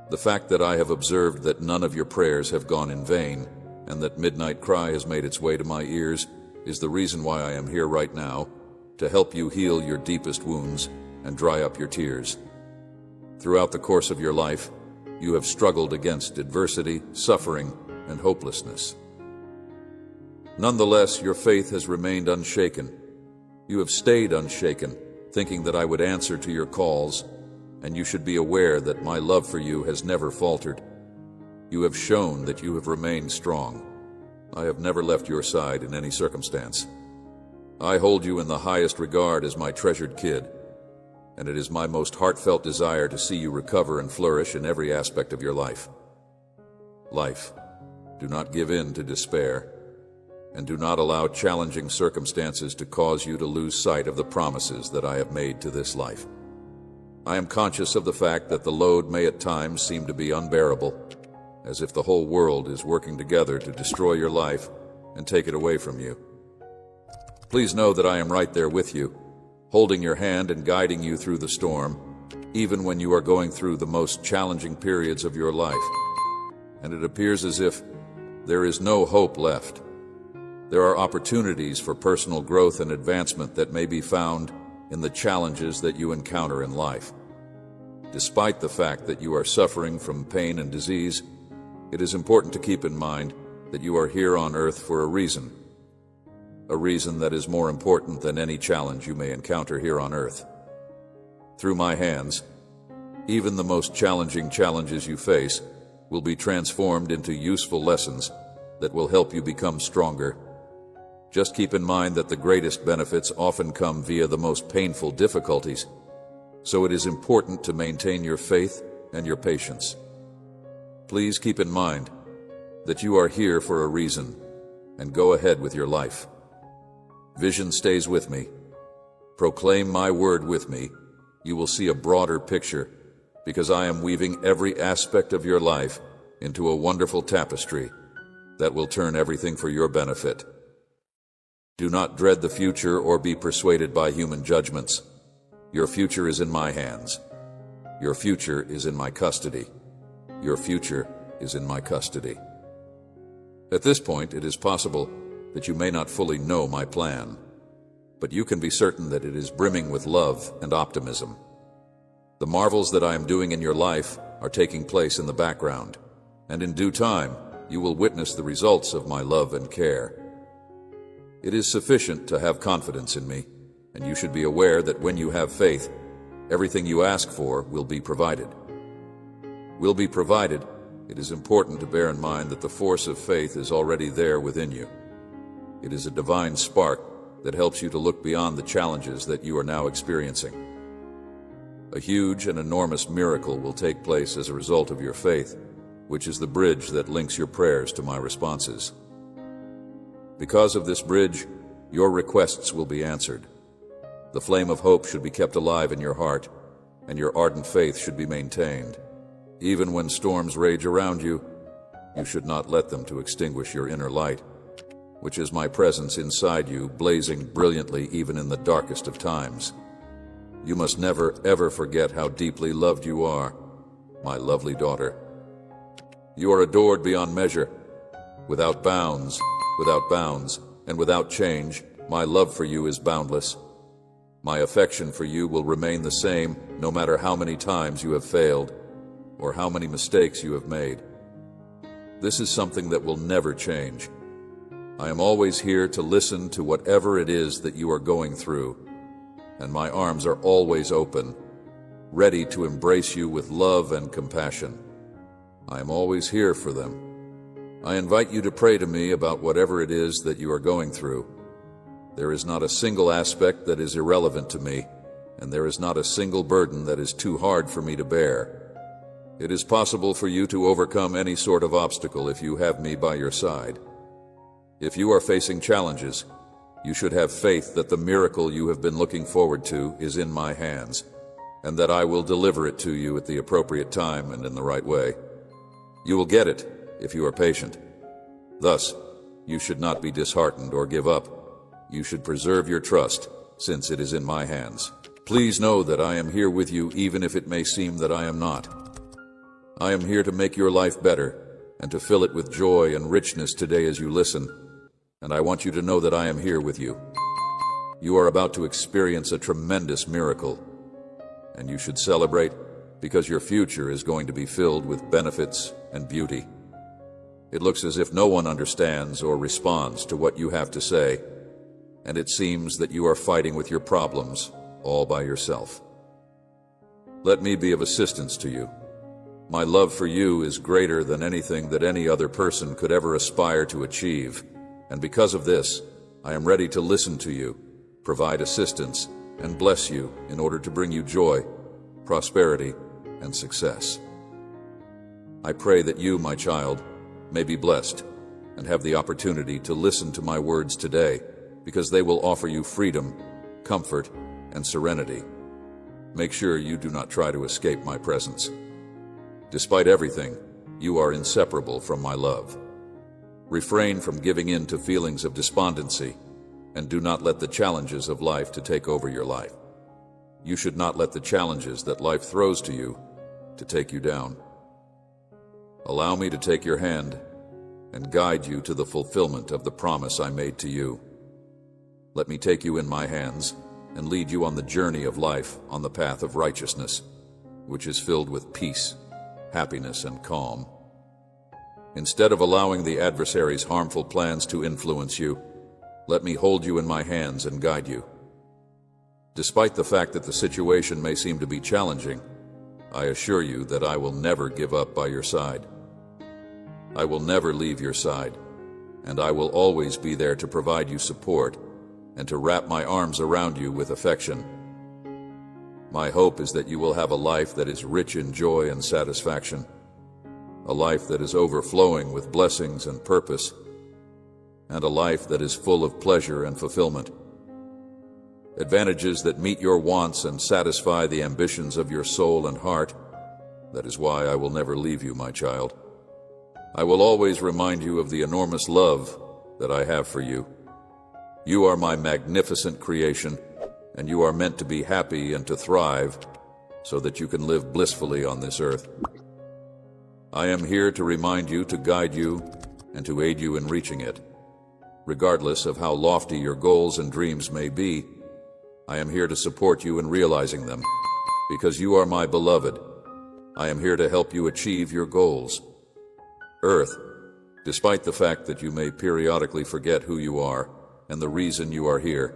The fact that I have observed that none of your prayers have gone in vain, and that midnight cry has made its way to my ears, is the reason why I am here right now, to help you heal your deepest wounds and dry up your tears. Throughout the course of your life, you have struggled against adversity, suffering, and hopelessness. Nonetheless, your faith has remained unshaken. You have stayed unshaken, thinking that I would answer to your calls, and you should be aware that my love for you has never faltered. You have shown that you have remained strong. I have never left your side in any circumstance. I hold you in the highest regard as my treasured kid, and it is my most heartfelt desire to see you recover and flourish in every aspect of your life. Do not give in to despair, and do not allow challenging circumstances to cause you to lose sight of the promises that I have made to this life. I am conscious of the fact that the load may at times seem to be unbearable, as if the whole world is working together to destroy your life and take it away from you. Please know that I am right there with you, holding your hand and guiding you through the storm, even when you are going through the most challenging periods of your life, and it appears as if there is no hope left. There are opportunities for personal growth and advancement that may be found in the challenges that you encounter in life. Despite the fact that you are suffering from pain and disease, it is important to keep in mind that you are here on earth for a reason that is more important than any challenge you may encounter here on earth. Through my hands, even the most challenging challenges you face will be transformed into useful lessons that will help you become stronger. Just keep in mind that the greatest benefits often come via the most painful difficulties, so it is important to maintain your faith and your patience. Please keep in mind that you are here for a reason, and go ahead with your life. Vision stays with me. Proclaim my word with me. You will see a broader picture, because I am weaving every aspect of your life into a wonderful tapestry that will turn everything for your benefit. Do not dread the future or be persuaded by human judgments. Your future is in my hands. Your future is in my custody. Your future is in my custody. At this point, it is possible that you may not fully know my plan, but you can be certain that it is brimming with love and optimism. The marvels that I am doing in your life are taking place in the background, and in due time, you will witness the results of my love and care. It is sufficient to have confidence in me, and you should be aware that when you have faith, everything you ask for will be provided. It is important to bear in mind that the force of faith is already there within you. It is a divine spark that helps you to look beyond the challenges that you are now experiencing. A huge and enormous miracle will take place as a result of your faith, which is the bridge that links your prayers to my responses. Because of this bridge, your requests will be answered. The flame of hope should be kept alive in your heart, and your ardent faith should be maintained. Even when storms rage around you, you should not let them to extinguish your inner light, which is my presence inside you, blazing brilliantly even in the darkest of times. You must never, ever forget how deeply loved you are, my lovely daughter. You are adored beyond measure, without bounds, and without change. My love for you is boundless. My affection for you will remain the same no matter how many times you have failed or how many mistakes you have made. This is something that will never change. I am always here to listen to whatever it is that you are going through, and my arms are always open, ready to embrace you with love and compassion. I am always here for them. I invite you to pray to me about whatever it is that you are going through. There is not a single aspect that is irrelevant to me, and there is not a single burden that is too hard for me to bear. It is possible for you to overcome any sort of obstacle if you have me by your side. If you are facing challenges, you should have faith that the miracle you have been looking forward to is in my hands, and that I will deliver it to you at the appropriate time and in the right way. You will get it if you are patient. Thus, you should not be disheartened or give up. You should preserve your trust, since it is in my hands. Please know that I am here with you even if it may seem that I am not. I am here to make your life better and to fill it with joy and richness today as you listen, and I want you to know that I am here with you. you are about to experience a tremendous miracle, and you should celebrate because your future is going to be filled with benefits and beauty. It looks as if no one understands or responds to what you have to say, and it seems that you are fighting with your problems all by yourself. Let me be of assistance to you. My love for you is greater than anything that any other person could ever aspire to achieve, and because of this, I am ready to listen to you, provide assistance, and bless you in order to bring you joy, prosperity, and success. I pray that you, my child, may be blessed and have the opportunity to listen to my words today, because they will offer you freedom, comfort, and serenity. Make sure you do not try to escape my presence. Despite everything, you are inseparable from my love. Refrain from giving in to feelings of despondency, and do not let the challenges of life to take over your life. You should not let the challenges that life throws to you to take you down. Allow me to take your hand and guide you to the fulfillment of the promise I made to you. Let me take you in my hands and lead you on the journey of life on the path of righteousness, which is filled with peace, happiness, and calm. Instead of allowing the adversary's harmful plans to influence you, let me hold you in my hands and guide you. Despite the fact that the situation may seem to be challenging, I assure you that I will never give up by your side. I will never leave your side, and I will always be there to provide you support and to wrap my arms around you with affection. My hope is that you will have a life that is rich in joy and satisfaction, a life that is overflowing with blessings and purpose, and a life that is full of pleasure and fulfillment. Advantages that meet your wants and satisfy the ambitions of your soul and heart. That is why I will never leave you, my child. I will always remind you of the enormous love that I have for you. You are my magnificent creation, and you are meant to be happy and to thrive so that you can live blissfully on this earth. I am here to remind you, to guide you, and to aid you in reaching it. Regardless of how lofty your goals and dreams may be, I am here to support you in realizing them. Because you are my beloved, I am here to help you achieve your goals. Earth, despite the fact that you may periodically forget who you are and the reason you are here,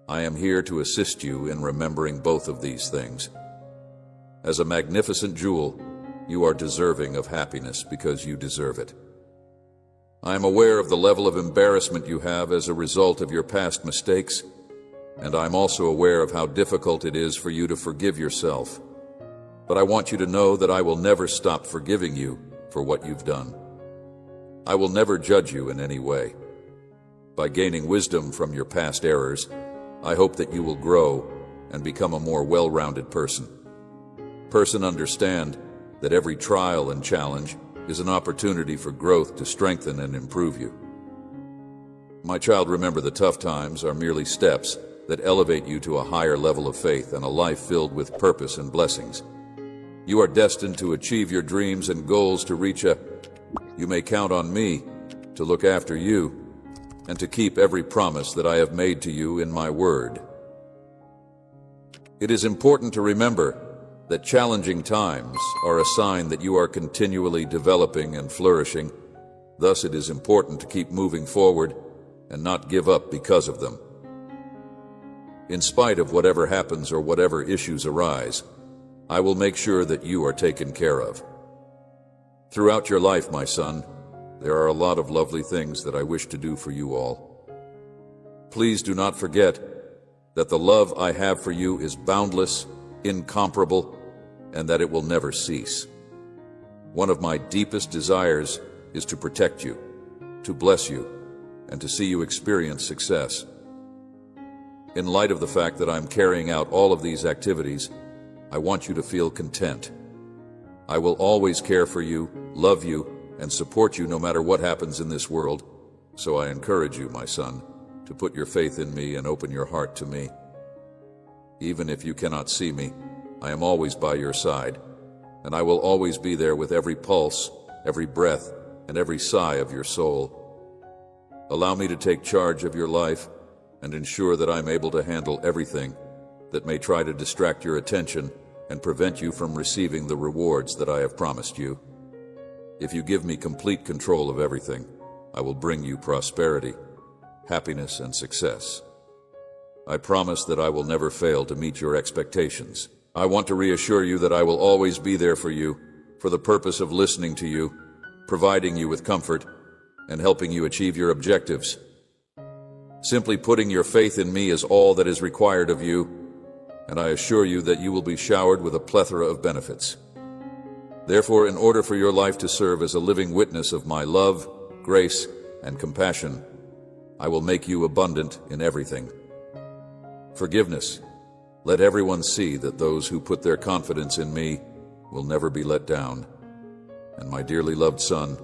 I am here to assist you in remembering both of these things. As a magnificent jewel, you are deserving of happiness because you deserve it. I am aware of the level of embarrassment you have as a result of your past mistakes, and I am also aware of how difficult it is for you to forgive yourself. But I want you to know that I will never stop forgiving you for what you've done. I will never judge you in any way. By gaining wisdom from your past errors, I hope that you will grow and become a more well-rounded person. Understand that every trial and challenge is an opportunity for growth to strengthen and improve you. My child, remember the tough times are merely steps that elevate you to a higher level of faith and a life filled with purpose and blessings. You are destined to achieve your dreams and goals to reach a... You may count on me to look after you and to keep every promise that I have made to you in my word. It is important to remember that challenging times are a sign that you are continually developing and flourishing. Thus, it is important to keep moving forward and not give up because of them. In spite of whatever happens or whatever issues arise, I will make sure that you are taken care of. Throughout your life, my son, there are a lot of lovely things that I wish to do for you all. Please do not forget that the love I have for you is boundless, incomparable, and that it will never cease. One of my deepest desires is to protect you, to bless you, and to see you experience success. In light of the fact that I'm carrying out all of these activities, I want you to feel content. I will always care for you, love you, and support you no matter what happens in this world. So I encourage you, my son, to put your faith in me and open your heart to me. Even if you cannot see me, I am always by your side, and I will always be there with every pulse, every breath, and every sigh of your soul. Allow me to take charge of your life and ensure that I'm able to handle everything that may try to distract your attention and prevent you from receiving the rewards that I have promised you. If you give me complete control of everything, I will bring you prosperity, happiness, and success. I promise that I will never fail to meet your expectations. I want to reassure you that I will always be there for you, for the purpose of listening to you, providing you with comfort, and helping you achieve your objectives. Simply putting your faith in me is all that is required of you, and I assure you that you will be showered with a plethora of benefits. Therefore, in order for your life to serve as a living witness of my love, grace, and compassion, I will make you abundant in everything. Forgiveness. Let everyone see that those who put their confidence in me will never be let down. And my dearly loved son,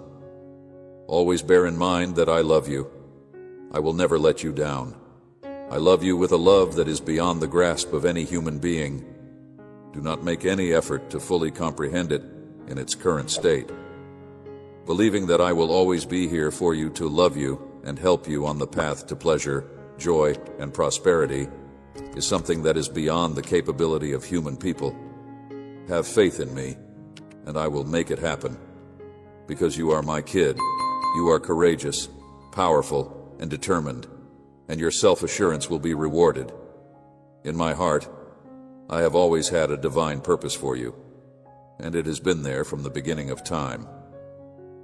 always bear in mind that I love you. I will never let you down. I love you with a love that is beyond the grasp of any human being. Do not make any effort to fully comprehend it in its current state. Believing that I will always be here for you to love you and help you on the path to pleasure, joy, and prosperity is something that is beyond the capability of human people. Have faith in me, and I will make it happen. Because you are my kid, you are courageous, powerful, and determined, and your self-assurance will be rewarded. In my heart, I have always had a divine purpose for you, and it has been there from the beginning of time.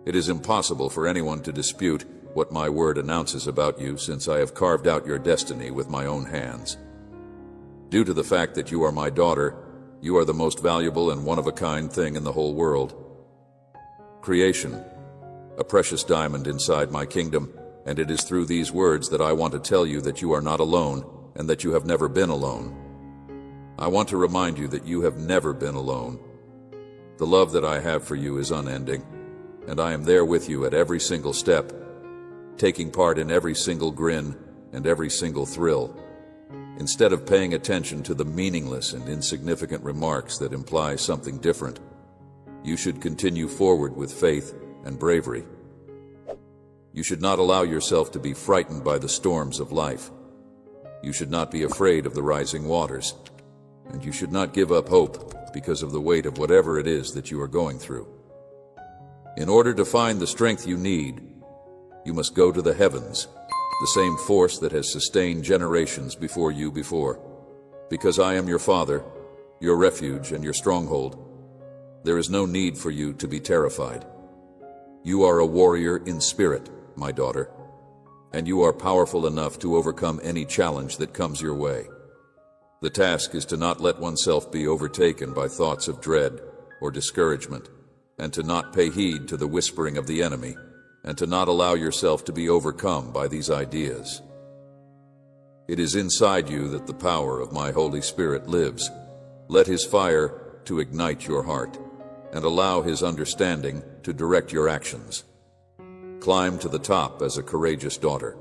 It is impossible for anyone to dispute what my word announces about you, since I have carved out your destiny with my own hands. Due to the fact that you are my daughter, you are the most valuable and one-of-a-kind thing in the whole world. Creation, a precious diamond inside my kingdom, and it is through these words that I want to tell you that you are not alone and that you have never been alone. I want to remind you that you have never been alone. The love that I have for you is unending, and I am there with you at every single step, taking part in every single grin and every single thrill. Instead of paying attention to the meaningless and insignificant remarks that imply something different, you should continue forward with faith and bravery. You should not allow yourself to be frightened by the storms of life. You should not be afraid of the rising waters, and you should not give up hope because of the weight of whatever it is that you are going through. In order to find the strength you need, you must go to the heavens, the same force that has sustained generations before you before. Because I am your father, your refuge, and your stronghold, there is no need for you to be terrified. You are a warrior in spirit, my daughter, and you are powerful enough to overcome any challenge that comes your way. The task is to not let oneself be overtaken by thoughts of dread or discouragement, and to not pay heed to the whispering of the enemy, and to not allow yourself to be overcome by these ideas. It is inside you that the power of my Holy Spirit lives. Let His fire to ignite your heart, and allow His understanding to direct your actions. Climb to the top as a courageous daughter.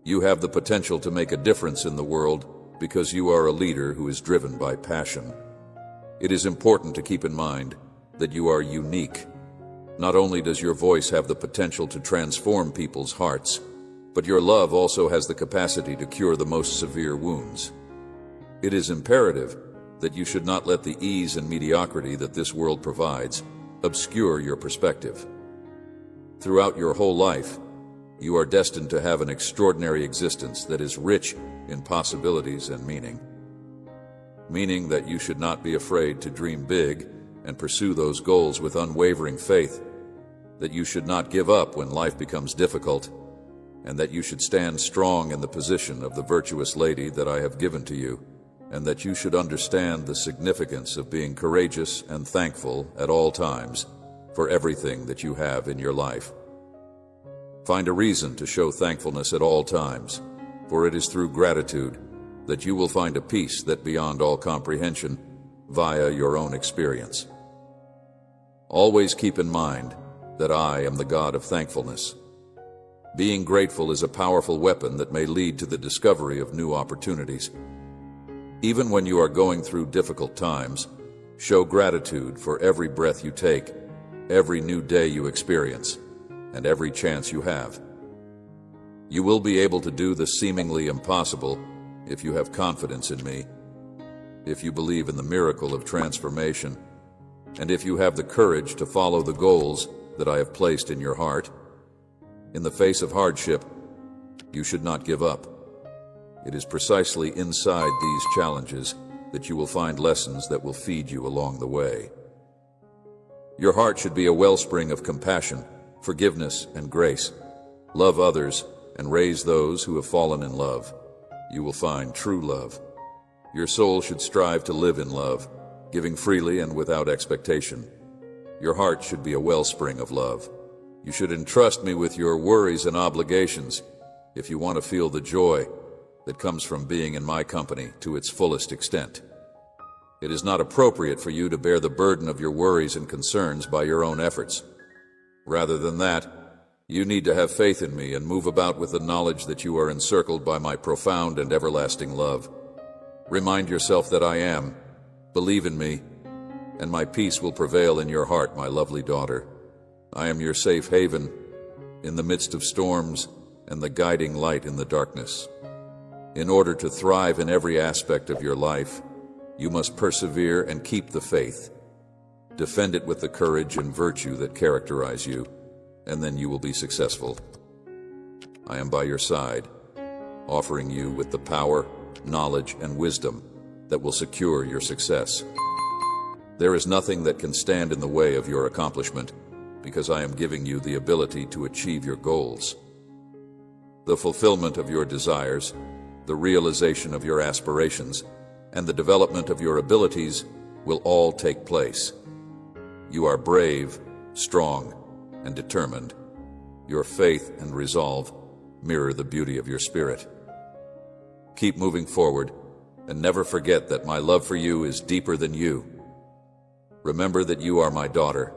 You have the potential to make a difference in the world because you are a leader who is driven by passion. It is important to keep in mind that you are unique. Not only does your voice have the potential to transform people's hearts, but your love also has the capacity to cure the most severe wounds. It is imperative that you should not let the ease and mediocrity that this world provides obscure your perspective. Throughout your whole life, you are destined to have an extraordinary existence that is rich in possibilities and meaning. Meaning that you should not be afraid to dream big and pursue those goals with unwavering faith, that you should not give up when life becomes difficult, and that you should stand strong in the position of the virtuous lady that I have given to you, and that you should understand the significance of being courageous and thankful at all times for everything that you have in your life. Find a reason to show thankfulness at all times, for it is through gratitude that you will find a peace that beyond all comprehension via your own experience. Always keep in mind that I am the God of thankfulness. Being grateful is a powerful weapon that may lead to the discovery of new opportunities. Even when you are going through difficult times, show gratitude for every breath you take, every new day you experience, and every chance you have. You will be able to do the seemingly impossible if you have confidence in me, if you believe in the miracle of transformation, and if you have the courage to follow the goals that I have placed in your heart. In the face of hardship, you should not give up. It is precisely inside these challenges that you will find lessons that will feed you along the way. Your heart should be a wellspring of compassion, forgiveness, and grace. Love others and raise those who have fallen in love. You will find true love. Your soul should strive to live in love, giving freely and without expectation. Your heart should be a wellspring of love. You should entrust me with your worries and obligations if you want to feel the joy that comes from being in my company to its fullest extent. It is not appropriate for you to bear the burden of your worries and concerns by your own efforts. Rather than that, you need to have faith in me and move about with the knowledge that you are encircled by my profound and everlasting love. Remind yourself that I am. Believe in me, and my peace will prevail in your heart, my lovely daughter. I am your safe haven in the midst of storms and the guiding light in the darkness. In order to thrive in every aspect of your life, you must persevere and keep the faith. Defend it with the courage and virtue that characterize you, and then you will be successful. I am by your side, offering you with the power, knowledge, and wisdom that will secure your success. There is nothing that can stand in the way of your accomplishment, because I am giving you the ability to achieve your goals. The fulfillment of your desires, the realization of your aspirations, and the development of your abilities will all take place. You are brave, strong, and determined. Your faith and resolve mirror the beauty of your spirit. Keep moving forward, and never forget that my love for you is deeper than you. Remember that you are my daughter,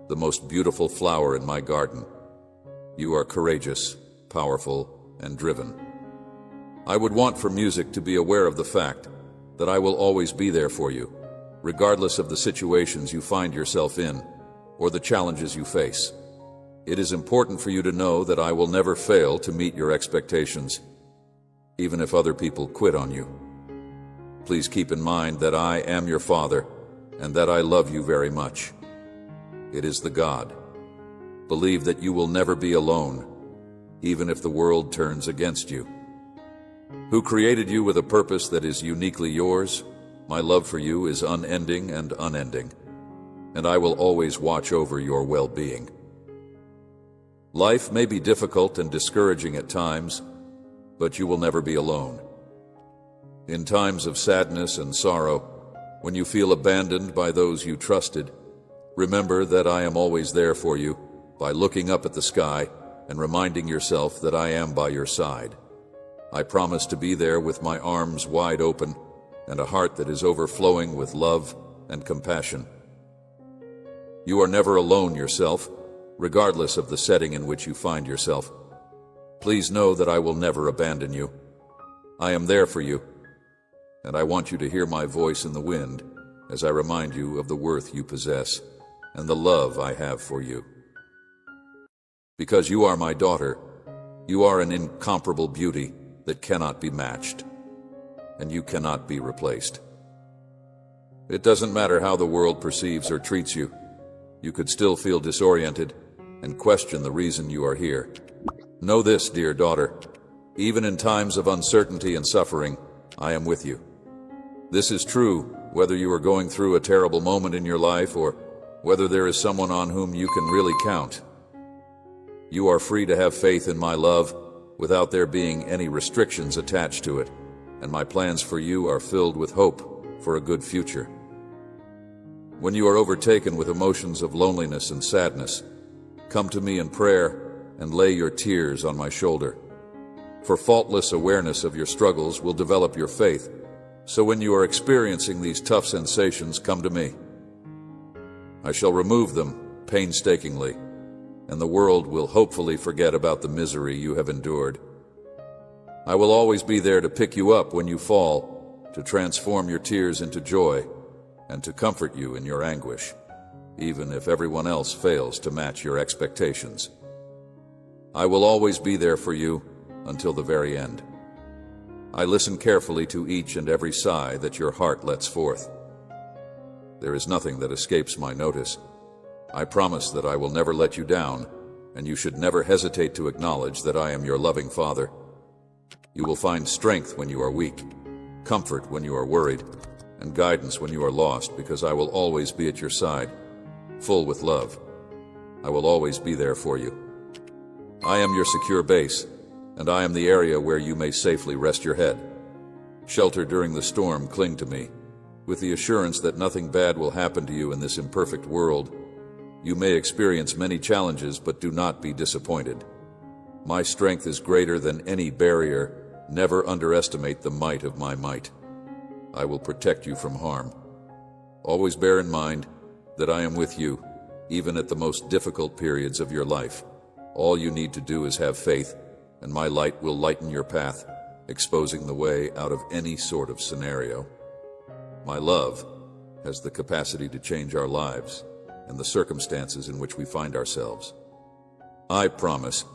the most beautiful flower in my garden. You are courageous, powerful, and driven. I would want for music to be aware of the fact that I will always be there for you, regardless of the situations you find yourself in or the challenges you face. It is important for you to know that I will never fail to meet your expectations, even if other people quit on you. Please keep in mind that I am your father and that I love you very much. It is the God. Believe that you will never be alone, even if the world turns against you. Who created you with a purpose that is uniquely yours? My love for you is unending and unending, and I will always watch over your well-being. Life may be difficult and discouraging at times, but you will never be alone. In times of sadness and sorrow, when you feel abandoned by those you trusted, remember that I am always there for you by looking up at the sky and reminding yourself that I am by your side. I promise to be there with my arms wide open and a heart that is overflowing with love and compassion. You are never alone yourself, regardless of the setting in which you find yourself. Please know that I will never abandon you. I am there for you, and I want you to hear my voice in the wind as I remind you of the worth you possess and the love I have for you. Because you are my daughter, you are an incomparable beauty that cannot be matched, and you cannot be replaced. It doesn't matter how the world perceives or treats you. You could still feel disoriented and question the reason you are here. Know this, dear daughter, even in times of uncertainty and suffering, I am with you. This is true whether you are going through a terrible moment in your life or whether there is someone on whom you can really count. You are free to have faith in my love without there being any restrictions attached to it, and my plans for you are filled with hope for a good future. When you are overtaken with emotions of loneliness and sadness, come to me in prayer and lay your tears on my shoulder. For faultless awareness of your struggles will develop your faith, so when you are experiencing these tough sensations, come to me. I shall remove them painstakingly, and the world will hopefully forget about the misery you have endured. I will always be there to pick you up when you fall, to transform your tears into joy, and to comfort you in your anguish, even if everyone else fails to match your expectations. I will always be there for you until the very end. I listen carefully to each and every sigh that your heart lets forth. There is nothing that escapes my notice. I promise that I will never let you down, and you should never hesitate to acknowledge that I am your loving Father. You will find strength when you are weak, comfort when you are worried, and guidance when you are lost, because I will always be at your side, full with love. I will always be there for you. I am your secure base, and I am the area where you may safely rest your head. Shelter during the storm, cling to me, with the assurance that nothing bad will happen to you in this imperfect world. You may experience many challenges, but do not be disappointed. My strength is greater than any barrier. Never underestimate the might of my might. I will protect you from harm. Always bear in mind that I am with you, even at the most difficult periods of your life. All you need to do is have faith, and my light will lighten your path, exposing the way out of any sort of scenario. My love has the capacity to change our lives and the circumstances in which we find ourselves. I promise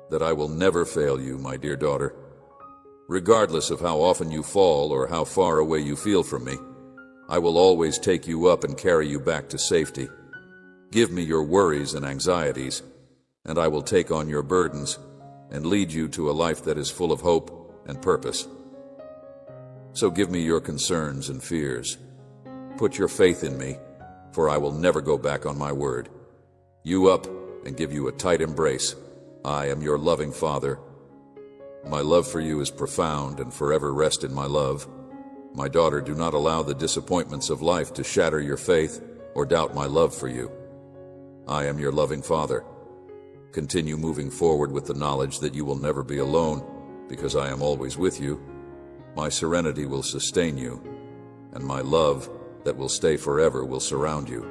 that I will never fail you, my dear daughter. Regardless of how often you fall or how far away you feel from me, I will always take you up and carry you back to safety. Give me your worries and anxieties, and I will take on your burdens and lead you to a life that is full of hope and purpose. So give me your concerns and fears. Put your faith in me, for I will never go back on my word. You up and give you a tight embrace. I am your loving Father. My love for you is profound, and forever rest in my love. My daughter, do not allow the disappointments of life to shatter your faith or doubt my love for you. I am your loving Father. Continue moving forward with the knowledge that you will never be alone, because I am always with you. My serenity will sustain you, and my love that will stay forever will surround you.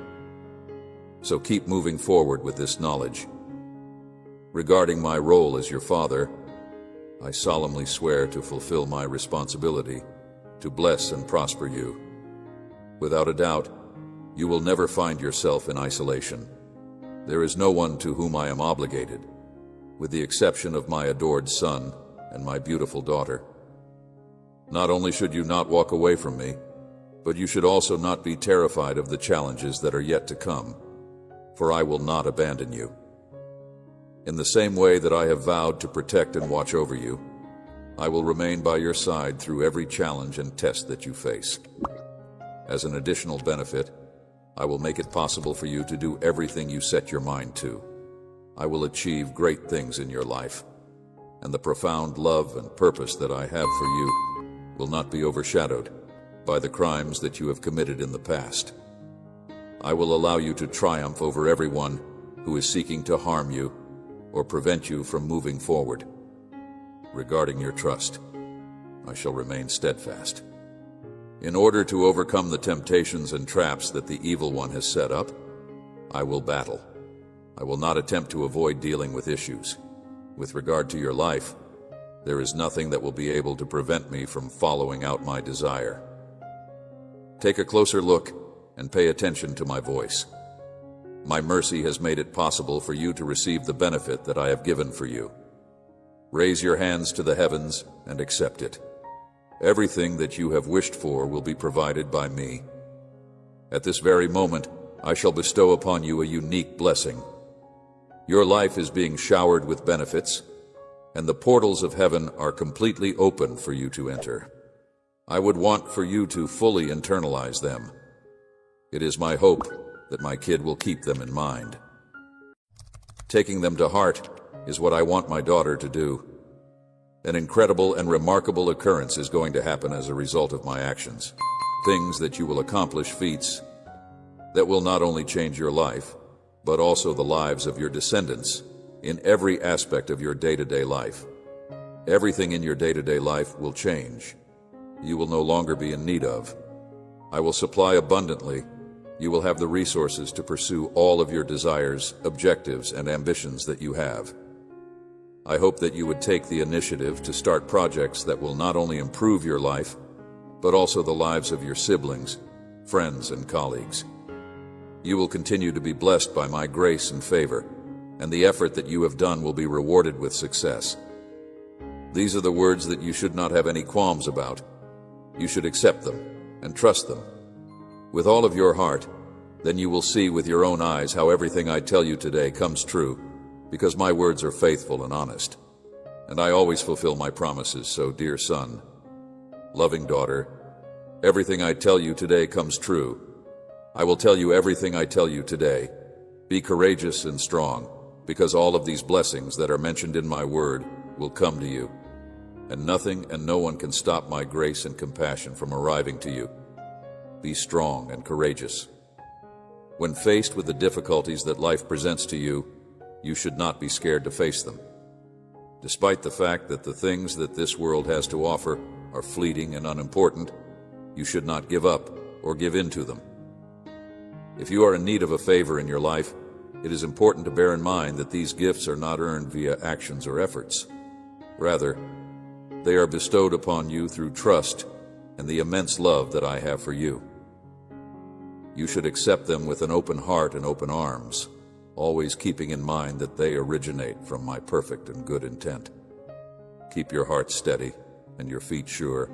So keep moving forward with this knowledge. Regarding my role as your father, I solemnly swear to fulfill my responsibility to bless and prosper you. Without a doubt, you will never find yourself in isolation. There is no one to whom I am obligated, with the exception of my adored son and my beautiful daughter. Not only should you not walk away from me, but you should also not be terrified of the challenges that are yet to come, for I will not abandon you. In the same way that I have vowed to protect and watch over you, I will remain by your side through every challenge and test that you face. As an additional benefit, I will make it possible for you to do everything you set your mind to. I will achieve great things in your life, and the profound love and purpose that I have for you will not be overshadowed by the crimes that you have committed in the past. I will allow you to triumph over everyone who is seeking to harm you or prevent you from moving forward. Regarding your trust, I shall remain steadfast. In order to overcome the temptations and traps that the evil one has set up, I will battle. I will not attempt to avoid dealing with issues. With regard to your life, there is nothing that will be able to prevent me from following out my desire. Take a closer look and pay attention to my voice. My mercy has made it possible for you to receive the benefit that I have given for you. Raise your hands to the heavens and accept it. Everything that you have wished for will be provided by me. At this very moment, I shall bestow upon you a unique blessing. Your life is being showered with benefits, and the portals of heaven are completely open for you to enter. I would want for you to fully internalize them. It is my hope that my kid will keep them in mind. Taking them to heart is what I want my daughter to do. An incredible and remarkable occurrence is going to happen as a result of my actions. Things that you will accomplish, feats that will not only change your life, but also the lives of your descendants in every aspect of your day-to-day life. Everything in your day-to-day life will change. You will no longer be in need of. I will supply abundantly. You will have the resources to pursue all of your desires, objectives, and ambitions that you have. I hope that you would take the initiative to start projects that will not only improve your life, but also the lives of your siblings, friends, and colleagues. You will continue to be blessed by my grace and favor, and the effort that you have done will be rewarded with success. These are the words that you should not have any qualms about. You should accept them and trust them with all of your heart. Then you will see with your own eyes how everything I tell you today comes true, because my words are faithful and honest, and I always fulfill my promises. So, dear son, loving daughter, everything I tell you today comes true. I will tell you everything I tell you today. Be courageous and strong, because all of these blessings that are mentioned in my word will come to you, and nothing and no one can stop my grace and compassion from arriving to you. Be strong and courageous. When faced with the difficulties that life presents to you, you should not be scared to face them. Despite the fact that the things that this world has to offer are fleeting and unimportant, you should not give up or give in to them. If you are in need of a favor in your life, it is important to bear in mind that these gifts are not earned via actions or efforts. Rather, they are bestowed upon you through trust and the immense love that I have for you. You should accept them with an open heart and open arms, always keeping in mind that they originate from my perfect and good intent. Keep your heart steady and your feet sure.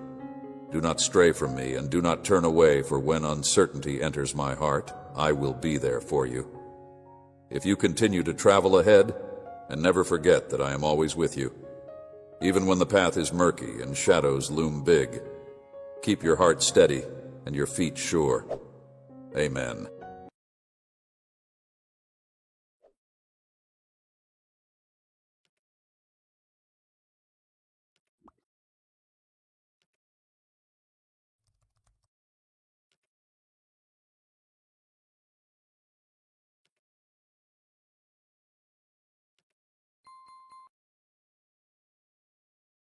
Do not stray from me, and do not turn away, for when uncertainty enters my heart, I will be there for you. If you continue to travel ahead, and never forget that I am always with you, even when the path is murky and shadows loom big, keep your heart steady and your feet sure. Amen.